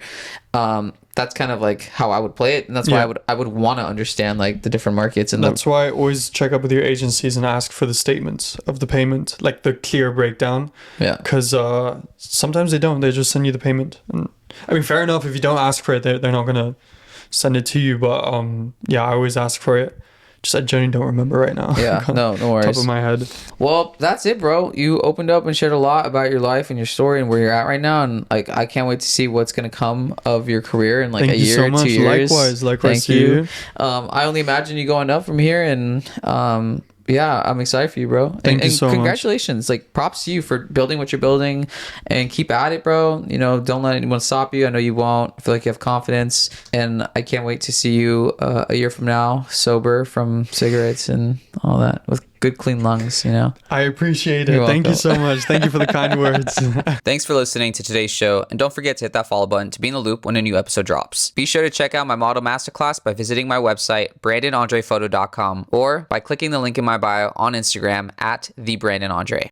That's kind of like how I would play it, and that's why I would want to understand like the different markets. And that's why I always check up with your agencies and ask for the statements of the payment, like the clear breakdown. Yeah. Because sometimes they don't; they just send you the payment. And I mean, fair enough. If you don't ask for it, they're not gonna send it to you. But yeah, I always ask for it. Just I genuinely don't remember right now. Yeah, no worries. Top of my head. Well, that's it, bro. You opened up and shared a lot about your life and your story and where you're at right now, and like I can't wait to see what's gonna come of your career in like Thank a you year, so much. 2 years. Likewise Thank to you. I only imagine you going up from here, and yeah, I'm excited for you, bro. Thank you so much. Congratulations. Like props to you for building what you're building, and keep at it, bro. You know, don't let anyone stop you. I know you won't. I feel like you have confidence, and I can't wait to see you a year from now, sober from cigarettes and all that, with good clean lungs, you know. I appreciate it. You're Thank you welcome. so much. Thank you for the kind words. Thanks for listening to today's show, and don't forget to hit that follow button to be in the loop when a new episode drops. Be sure to check out my model masterclass by visiting my website, brandonandrephoto.com, or by clicking the link in my bio on Instagram at @thebrandonandre.